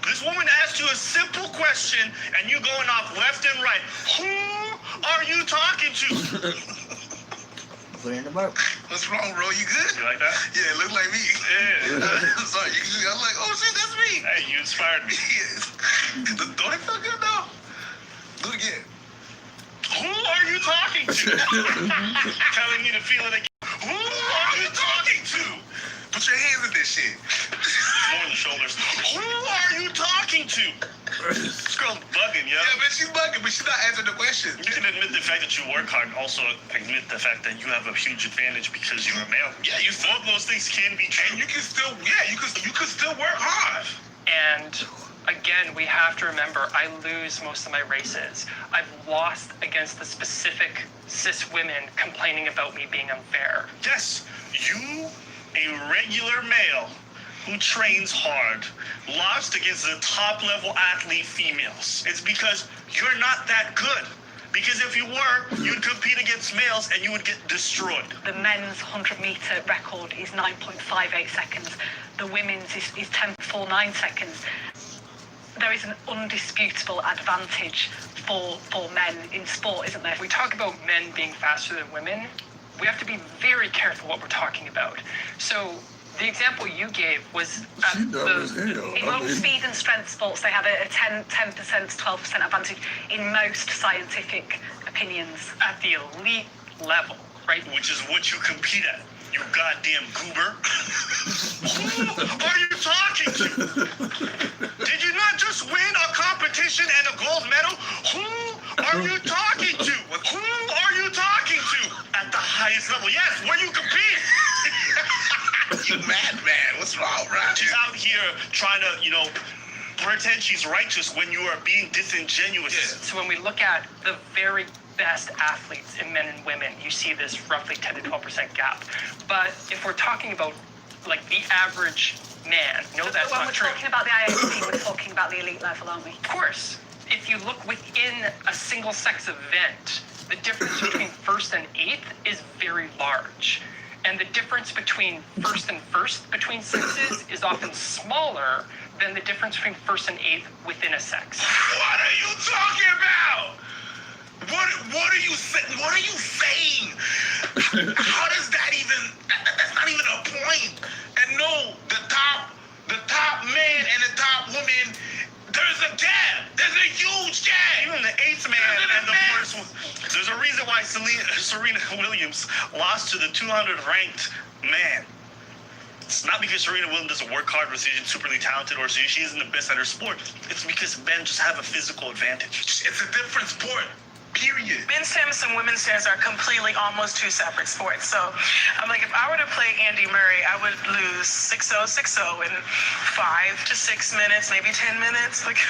This woman asked you a simple question, and you going off left and right. Who are you talking to? Put in the work. What's wrong, bro? You good? You like that? Yeah, it looks like me. Yeah. I'm sorry. I'm like, oh shit, that's me. Hey, you inspired me. Don't it feel good though? Do it again. Who are you talking to? Telling me to feel it again. Who are you talking Put your hands in this shit. More on the shoulders. Who are you talking to? This girl's bugging, yo. Yeah, man, she's bugging, but she's not answering the question. You can admit the fact that you work hard, also admit the fact that you have a huge advantage because you're a male. Yeah, both those things can be true. And you can still, you can still work hard. And again, we have to remember, I lose most of my races. I've lost against the specific cis women complaining about me being unfair. Yes, you, a regular male who trains hard, lost against the top level athlete females. It's because you're not that good. Because if you were, you'd compete against males and you would get destroyed. The men's 100-meter record is 9.58 seconds. The women's is 10.49 seconds. There is an undisputable advantage for men in sport, isn't there? If we talk about men being faster than women, we have to be very careful what we're talking about. So the example you gave was in most speed and strength sports, they have a 10% to 12% advantage in most scientific opinions. At the elite level, right? Which is what you compete at, you goddamn goober. Who are you talking to? Did you not just win a competition and a gold medal? Who are you talking to? Who are you talking to? At the highest level, yes, where you compete. You mad man? What's wrong, bro? She's out here trying to, pretend she's righteous when you are being disingenuous. Yeah. So when we look at the very best athletes in men and women, you see this roughly 10 to 12% gap. But if we're talking about like the average man, no, that's when not we're true. talking about the IATP, we're talking about the elite level, aren't we? Of course. If you look within a single sex event, the difference between first and eighth is very large. And the difference between first and first between sexes is often smaller than the difference between first and eighth within a sex. What are you talking about? What are you saying? What are you saying? How does that even? That's not even a point. And no, the top man and the top woman, there's a gap. There's a huge gap. Even the eighth man and the first one. There's a reason why Serena Williams lost to the 200 ranked man. It's not because Serena Williams doesn't work hard or she's superly talented or she isn't the best at her sport. It's because men just have a physical advantage. It's a different sport. Period. Men's tennis and women's tennis are completely almost two separate sports. So I'm like, if I were to play Andy Murray, I would lose 6-0, 6-0 in 5 to 6 minutes, maybe 10 minutes. Like,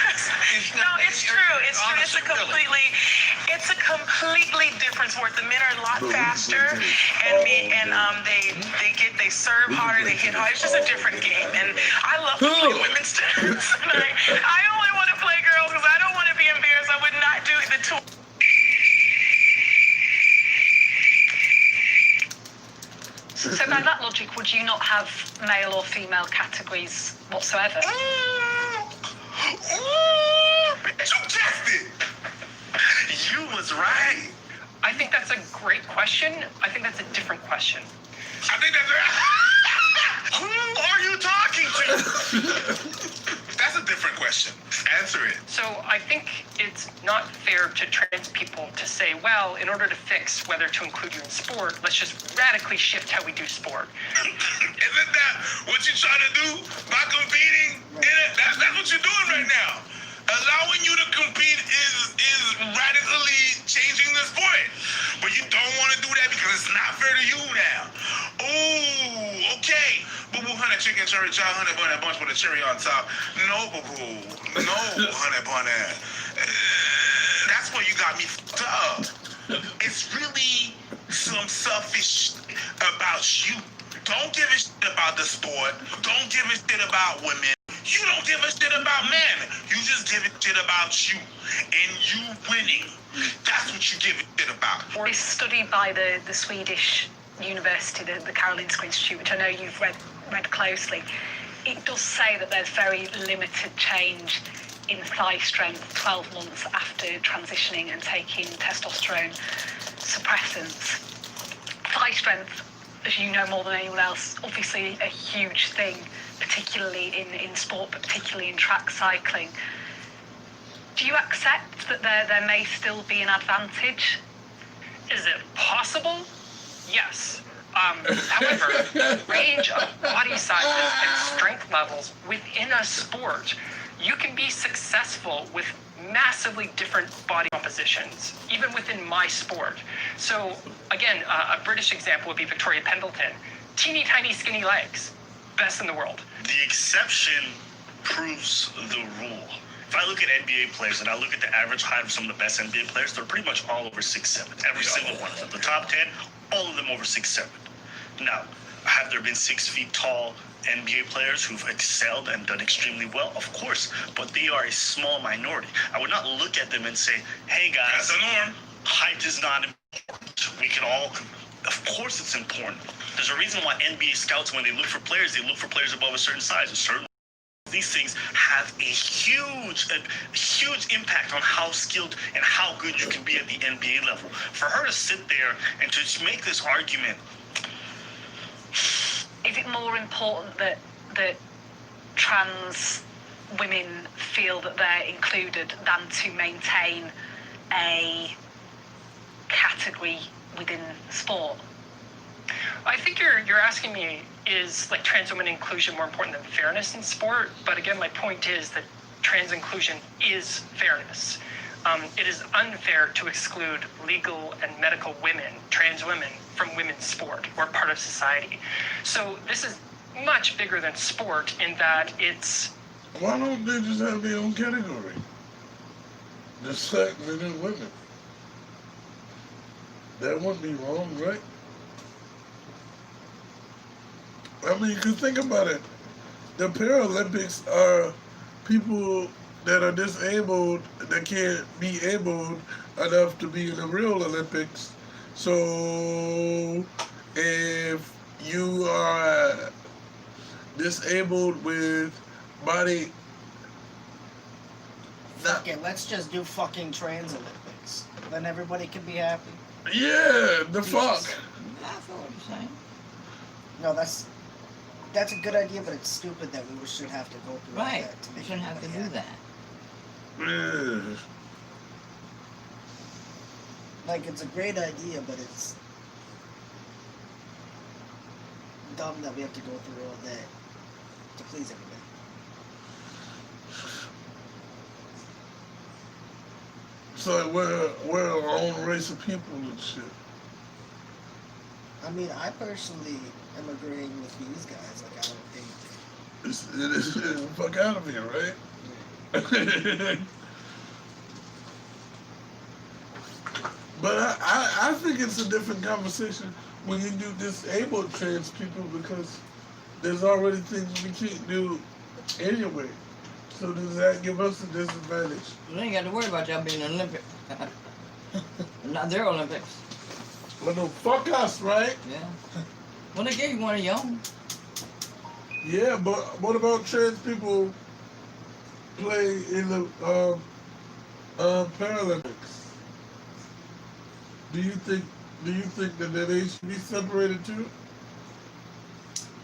no, it's true. It's true. It's a completely different sport. The men are a lot faster, and they serve harder, they hit harder. It's just a different game. And I love to play women's tennis. And I only want to play girls because I don't want to be embarrassed. I would not do the two. So by that logic, would you not have male or female categories whatsoever? You was right. I think that's a great question. I think that's a different question. I think that's Who are you talking to? That's a different question. Answer it. So I think it's not fair to trans people to say, well, in order to fix whether to include you in sport, let's just radically shift how we do sport. Isn't that what you're trying to do by competing? That's what you're doing right now. Allowing you to compete is radically changing the sport. But you don't want to do that because it's not fair to you now. Ooh, okay. Boo-boo, honey, chicken, cherry, child, honey, bunny, bunch with a cherry on top. No, boo-boo. No, honey, bunny. That's where you got me fucked up. It's really some selfish about you. Don't give a shit about the sport. Don't give a shit about women. You don't give a shit about men. You just give a shit about you. And you winning. That's what you give a shit about. This study by the Swedish university, the Karolinska Institute, which I know you've read closely, it does say that there's very limited change in thigh strength 12 months after transitioning and taking testosterone suppressants. Thigh strength, as you know more than anyone else, obviously a huge thing, particularly in sport, but particularly in track cycling. Do you accept that there may still be an advantage? Is it possible? Yes. However, range of body sizes and strength levels within a sport, you can be successful with massively different body compositions, even within my sport. So again, a British example would be Victoria Pendleton. Teeny tiny skinny legs, best in the world. The exception proves the rule. If I look at NBA players and I look at the average height of some of the best NBA players, they're pretty much all over 6'7". Every single one of them. The top 10, all of them over 6'7". Now, have there been 6 feet tall NBA players who've excelled and done extremely well? Of course, but they are a small minority. I would not look at them and say, hey guys, That's the norm. height is not important. We can all, of course it's important. There's a reason why NBA scouts, when they look for players above a certain size, a certain. These things have a huge impact on how skilled and how good you can be at the NBA level. For her to sit there and to make this argument. Is it more important that trans women feel that they're included than to maintain a category within sport? I think you're asking me, is like trans women inclusion more important than fairness in sport? But again, my point is that trans inclusion is fairness. It is unfair to exclude legal and medical women, trans women, from women's sport or part of society. So this is much bigger than sport in that it's... Why don't they just have their own category? Just sex men and women. That wouldn't be wrong, right? I mean, you can think about it. The Paralympics are people that are disabled that can't be able enough to be in the real Olympics. So if you are disabled with body... Fuck it, let's just do fucking trans Olympics. Then everybody can be happy. Yeah, the fuck. I feel what you're saying. No, that's a good idea, but it's stupid that we should have to go through all Right. that to You make shouldn't have to everybody do happy. that. Yeah. Like, it's a great idea, but it's dumb that we have to go through all that to please everybody. So we're our own race of people and shit. I mean, I personally am agreeing with these guys. Like, I don't think... It's fuck out of here, right? But I think it's a different conversation when you do disabled trans people because there's already things we can't do anyway. So does that give us a disadvantage? You ain't got to worry about y'all being Olympic. Not their Olympics. Well, no, fuck us, right? Yeah. Well, they gave you one of your own. Yeah, but what about trans people play in the Paralympics? Do you think that they should be separated too?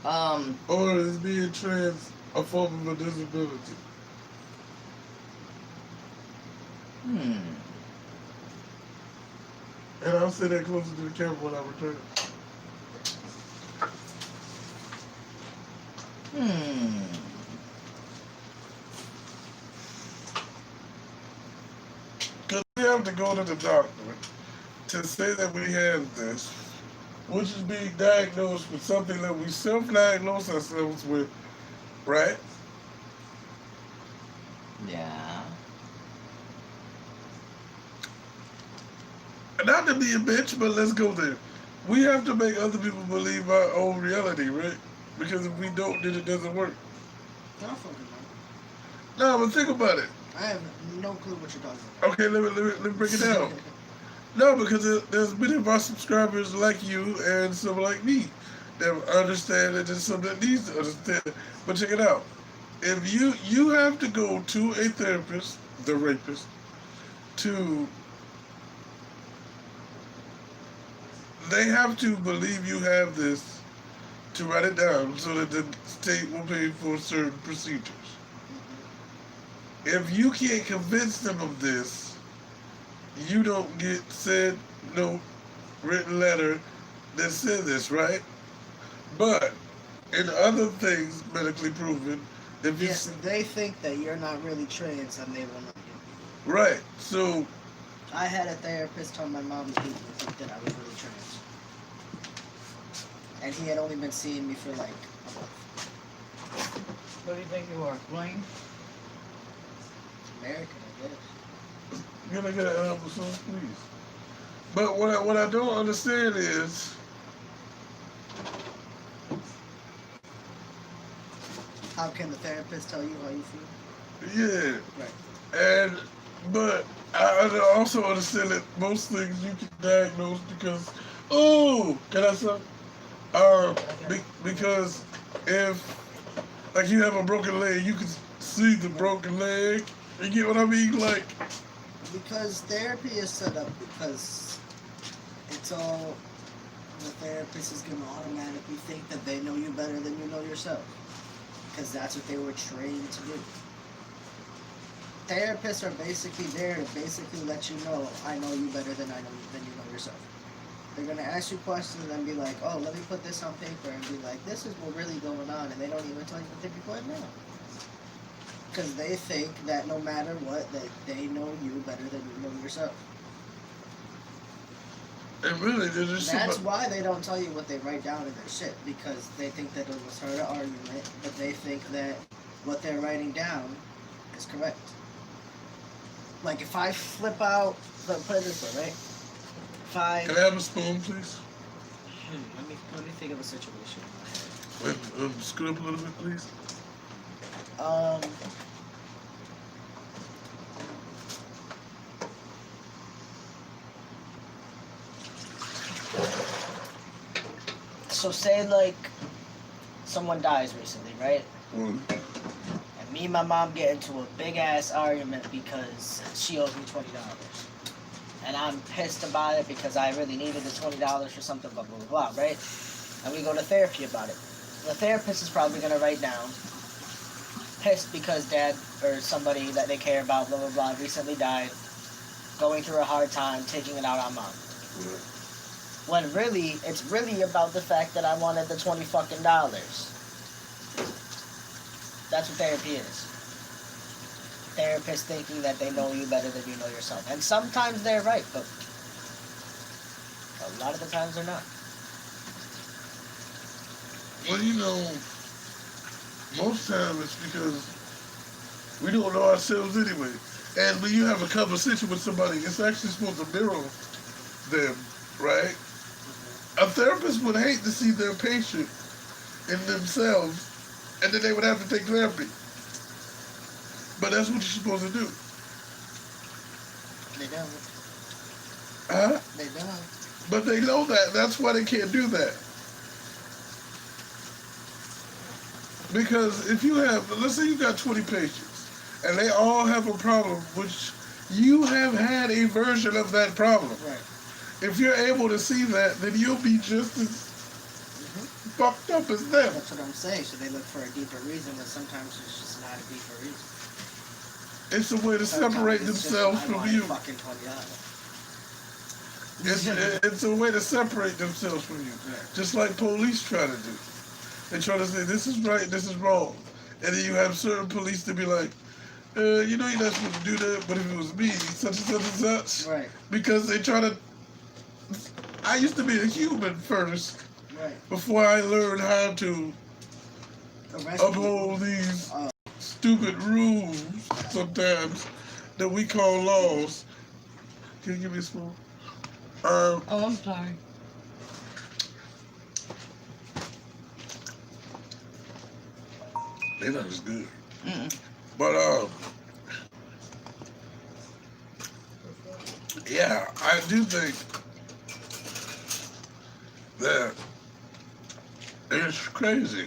Or is being trans a form of a disability? And I'll say that closer to the camera when I return. Because we have to go to the doctor to say that we have this, which is being diagnosed with something that we self-diagnose ourselves with, right? Yeah. Not to be a bitch, but let's go there. We have to make other people believe our own reality, right? Because if we don't, then it doesn't work. No, fucking No, but think about it. I have no clue what you're talking about. Okay, let me break it down. No, because there's many of our subscribers like you and some like me that understand it and some that needs to understand it. But check it out. If you have to go to a therapist, the rapist, they have to believe you have this to write it down so that the state will pay for certain procedures. If you can't convince them of this, you don't get said note, written letter that said this, right? But in other things medically proven, if you Yes, if they think that you're not really trans, then they will not. right, so I had a therapist tell my mom he didn't think that I was really trans. And he had only been seeing me for like a month. What do you think you are? Blaine? American, I guess. can I get an episode, please? But what I don't understand is How can the therapist tell you how you feel? yeah. Right. But I also understand that most things you can diagnose because, can I say? Because if, like, you have a broken leg, you can see the broken leg. You get what I mean? Like, because therapy is set up because it's all, the therapist is going to automatically think that they know you better than you know yourself. Because that's what they were trained to do. Therapists are basically there to basically let you know, I know you better than you know yourself. They're gonna ask you questions and be like, oh, let me put this on paper and be like, this is what really going on, and they don't even tell you what they're putting down. Because they think that no matter what, they know you better than you know yourself. and really, they're just That's why they don't tell you what they write down in their shit, because they think that it was her argument, but they think that what they're writing down is correct. Like if I flip out, put it this way, right? If I Can I have a spoon, please? let me think of a situation. Wait, scoot up a little bit, please. So say like someone dies recently, right? And me and my mom get into a big ass argument because she owes me $20. And I'm pissed about it because I really needed the $20 for something, blah, blah, blah, blah, right? And we go to therapy about it. The therapist is probably going to write down, pissed because dad or somebody that they care about, blah, blah, blah, recently died, going through a hard time, taking it out on mom. When really, it's really about the fact that I wanted the $20 fucking dollars. That's what therapy is. Therapists thinking that they know you better than you know yourself. And sometimes they're right, but a lot of the times they're not. Well, you know, most times it's because we don't know ourselves anyway. And when you have a conversation with somebody, it's actually supposed to mirror them, right? A therapist would hate to see their patient in themselves, and then they would have to take therapy. But that's what you're supposed to do. They don't. Huh? They don't. But they know that. That's why they can't do that. Because if you have, let's say you got 20 patients, and they all have a problem, which you have had a version of that problem. Right. If you're able to see that, then you'll be just as fucked up as them. That's what I'm saying. So they look for a deeper reason, but sometimes it's just not a deeper reason. It's a way to separate themselves from you. Fucking $20. It's a way to separate themselves from you. Just like police try to do. They try to say, this is right, this is wrong. And then you have certain police to be like, you know you're not supposed to do that, but if it was me, such and such and such. Right. Because they try to... I used to be a human first. Right. Before I learned how to uphold these stupid rules sometimes that we call laws. Can you give me a spoon? Oh, I'm sorry. They're not as good. Mm-mm. But, yeah, I do think that it's crazy.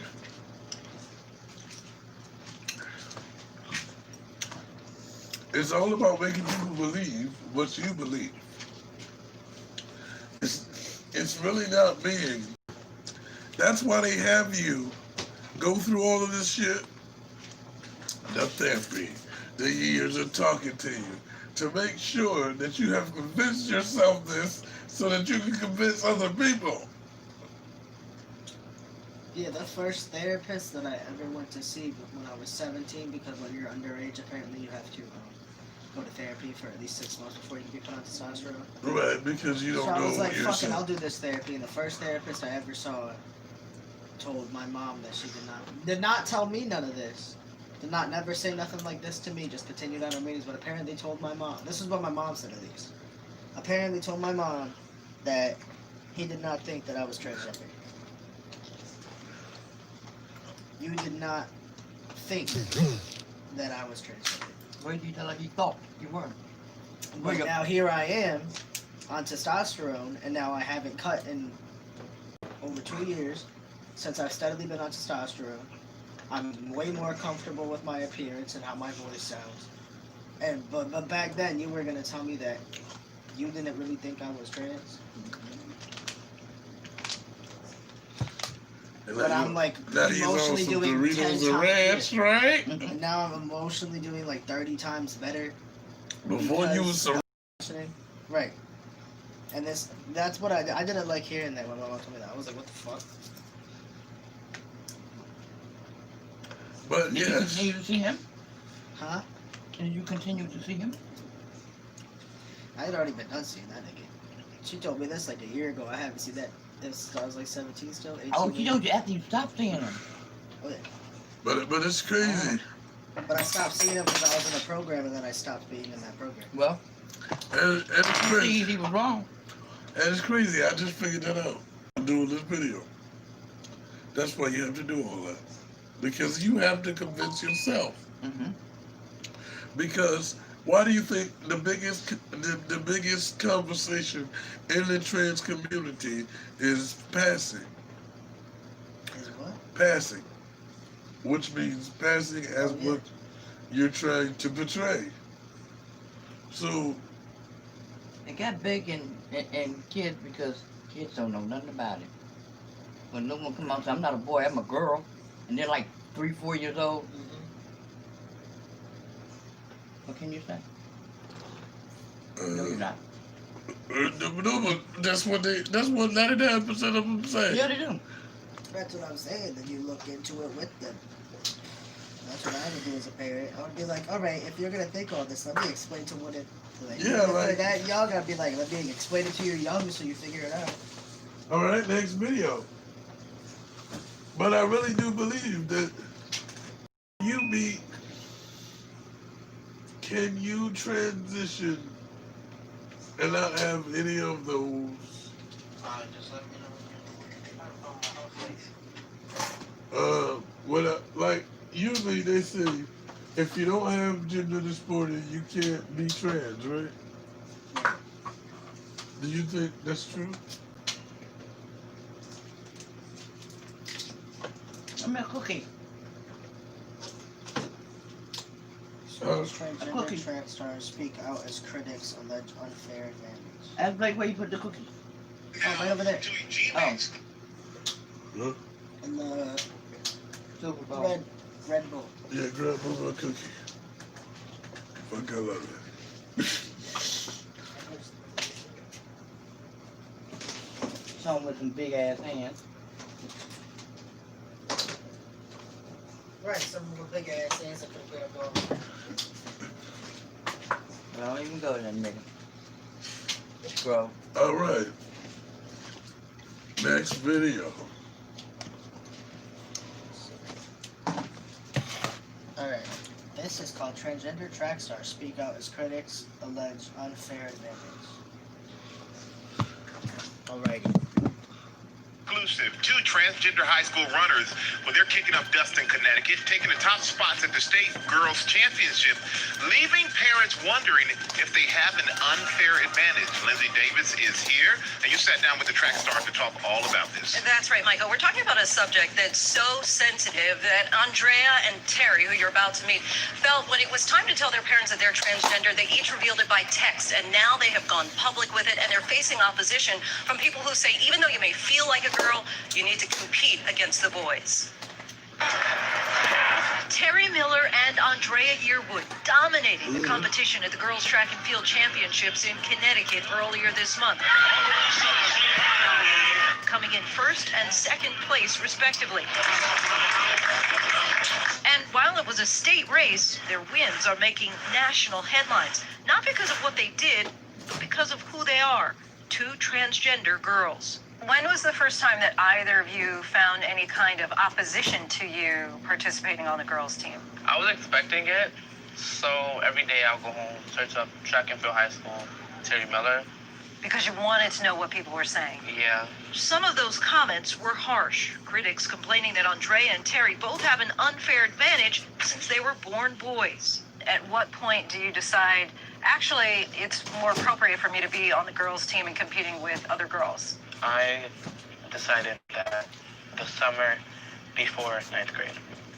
It's all about making people believe what you believe. It's really not being. That's why they have you go through all of this shit. The therapy, the years of talking to you, to make sure that you have convinced yourself this so that you can convince other people. Yeah, the first therapist that I ever went to see when I was 17, because when you're underage, apparently you have to go to therapy for at least 6 months before you can be put on testosterone. Right, because you don't So I know was like, fuck it, yourself. I'll do this therapy. And the first therapist I ever saw told my mom that she did not tell me none of this. Did not never say nothing like this to me, just continued on her meetings, but apparently told my mom, this is what my mom said at least. Apparently told my mom that he did not think that I was transgender. You did not think that I was transgender. Where did you tell her you thought you weren't? But now here I am on testosterone, and now I haven't cut in over 2 years since I've steadily been on testosterone. I'm way more comfortable with my appearance and how my voice sounds. And but back then you were gonna tell me that you didn't really think I was trans. But I'm like now he's on emotionally some doing 10 Doritos times and ranch, right? And now I'm emotionally doing like 30 times better. Before you was so right. And that's what I didn't like hearing that when my mom told me that. I was like, what the fuck? But Did you yes. continue to see him? Huh? Did you continue to see him? I had already been done seeing that nigga. She told me this like a year ago. I haven't seen that since I was like 17 still. 18. Oh, she told you after you stopped seeing him. Oh, yeah. But it's crazy. But I stopped seeing him because I was in a program, and then I stopped being in that program. Well, and it's crazy. He was wrong. And it's crazy. I just figured that out. I'm doing this video. That's why you have to do all that. Because you have to convince yourself. Mm-hmm. Because why do you think the biggest conversation in the trans community is passing? Is what? Passing. Which means passing as what you're trying to portray. So It got big in kids because kids don't know nothing about it. When no one come out and say, I'm not a boy, I'm a girl, and they're like 3, 4 years old. What can you say? No, you're not. no, but that's what 99% of them say. Yeah, they do. That's what I'm saying. Then you look into it with them. That's what I would do as a parent. I would be like, all right, if you're gonna think all this, let me explain to what it. Like, Yeah, like that. Y'all gotta be like, let me explain it to your young so you figure it out. all right, next video. But I really do believe that can you transition and not have any of those? Just let me know. Like usually they say, if you don't have gender dysphoria, you can't be trans, right? Do you think that's true? I'm a cookie. So transgender trans stars speak out as critics allege unfair advantage. Ask Blake where you put the cookies. Oh, right over there. Oh. Huh? In the Super Bowl. Red Bull. Yeah, grab a little cookie. Fuck, I love it. Someone with some big ass hands. Right, some with big ass hands that could grab ball. Don't even go there, nigga. Bro. All right. Next video. Alright. This is called Transgender Track Stars Speak Out as Critics Allege Unfair Advantage. Alrighty. Exclusive. 2 transgender high school runners, well, they're kicking up dust in Connecticut, taking the top spots at the state girls championship, leaving parents wondering if they have an unfair advantage. Lindsay Davis is here, and you sat down with the track stars to talk all about this. That's right, Michael. We're talking about a subject that's so sensitive that Andrea and Terry, who you're about to meet, felt when it was time to tell their parents that they're transgender, they each revealed it by text, and now they have gone public with it, and they're facing opposition from people who say even though you may feel like a girl, you need to compete against the boys. Terry Miller and Andrea Yearwood dominating the competition at the Girls Track and Field Championships in Connecticut earlier this month. coming in first and second place, respectively. And while it was a state race, their wins are making national headlines, not because of what they did, but because of who they are, two transgender girls. When was the first time that either of you found any kind of opposition to you participating on the girls' team? I was expecting it, so every day I'll go home, search up Track and Field High School, Terry Miller. Because you wanted to know what people were saying. Yeah. Some of those comments were harsh. Critics complaining that Andrea and Terry both have an unfair advantage since they were born boys. At what point do you decide, actually, it's more appropriate for me to be on the girls' team and competing with other girls? I decided that the summer before 9th grade.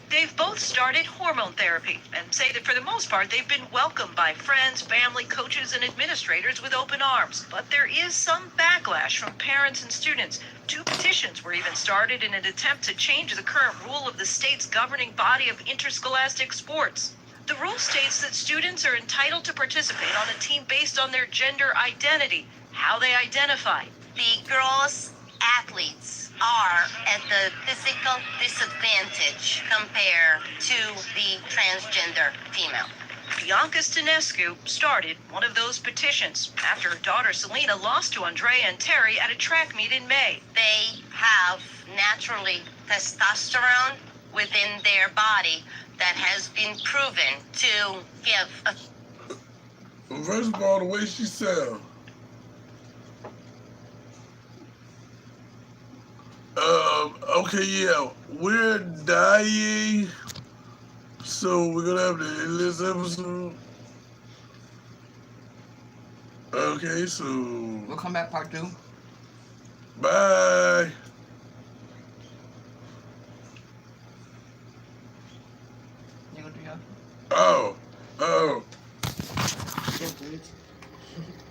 They've both started hormone therapy and say that for the most part they've been welcomed by friends, family, coaches, and administrators with open arms. But there is some backlash from parents and students. 2 petitions were even started in an attempt to change the current rule of the state's governing body of interscholastic sports. The rule states that students are entitled to participate on a team based on their gender identity, how they identify. The girls athletes are at the physical disadvantage compared to the transgender female. Bianca Stanescu started one of those petitions after her daughter Selena lost to Andrea and Terry at a track meet in May. They have naturally testosterone within their body that has been proven to give a... First of all, the way she sounds. Okay, yeah, we're dying, so we're gonna have to end this episode. Okay, so we'll come back part 2. Bye. You gonna do your... Oh.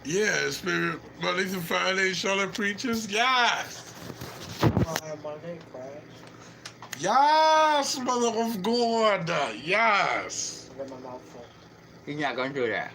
Yeah, Spirit Monday through Friday, Charlotte Preachers. Yes. Yes, mother of God. Yes. He's not gonna do that.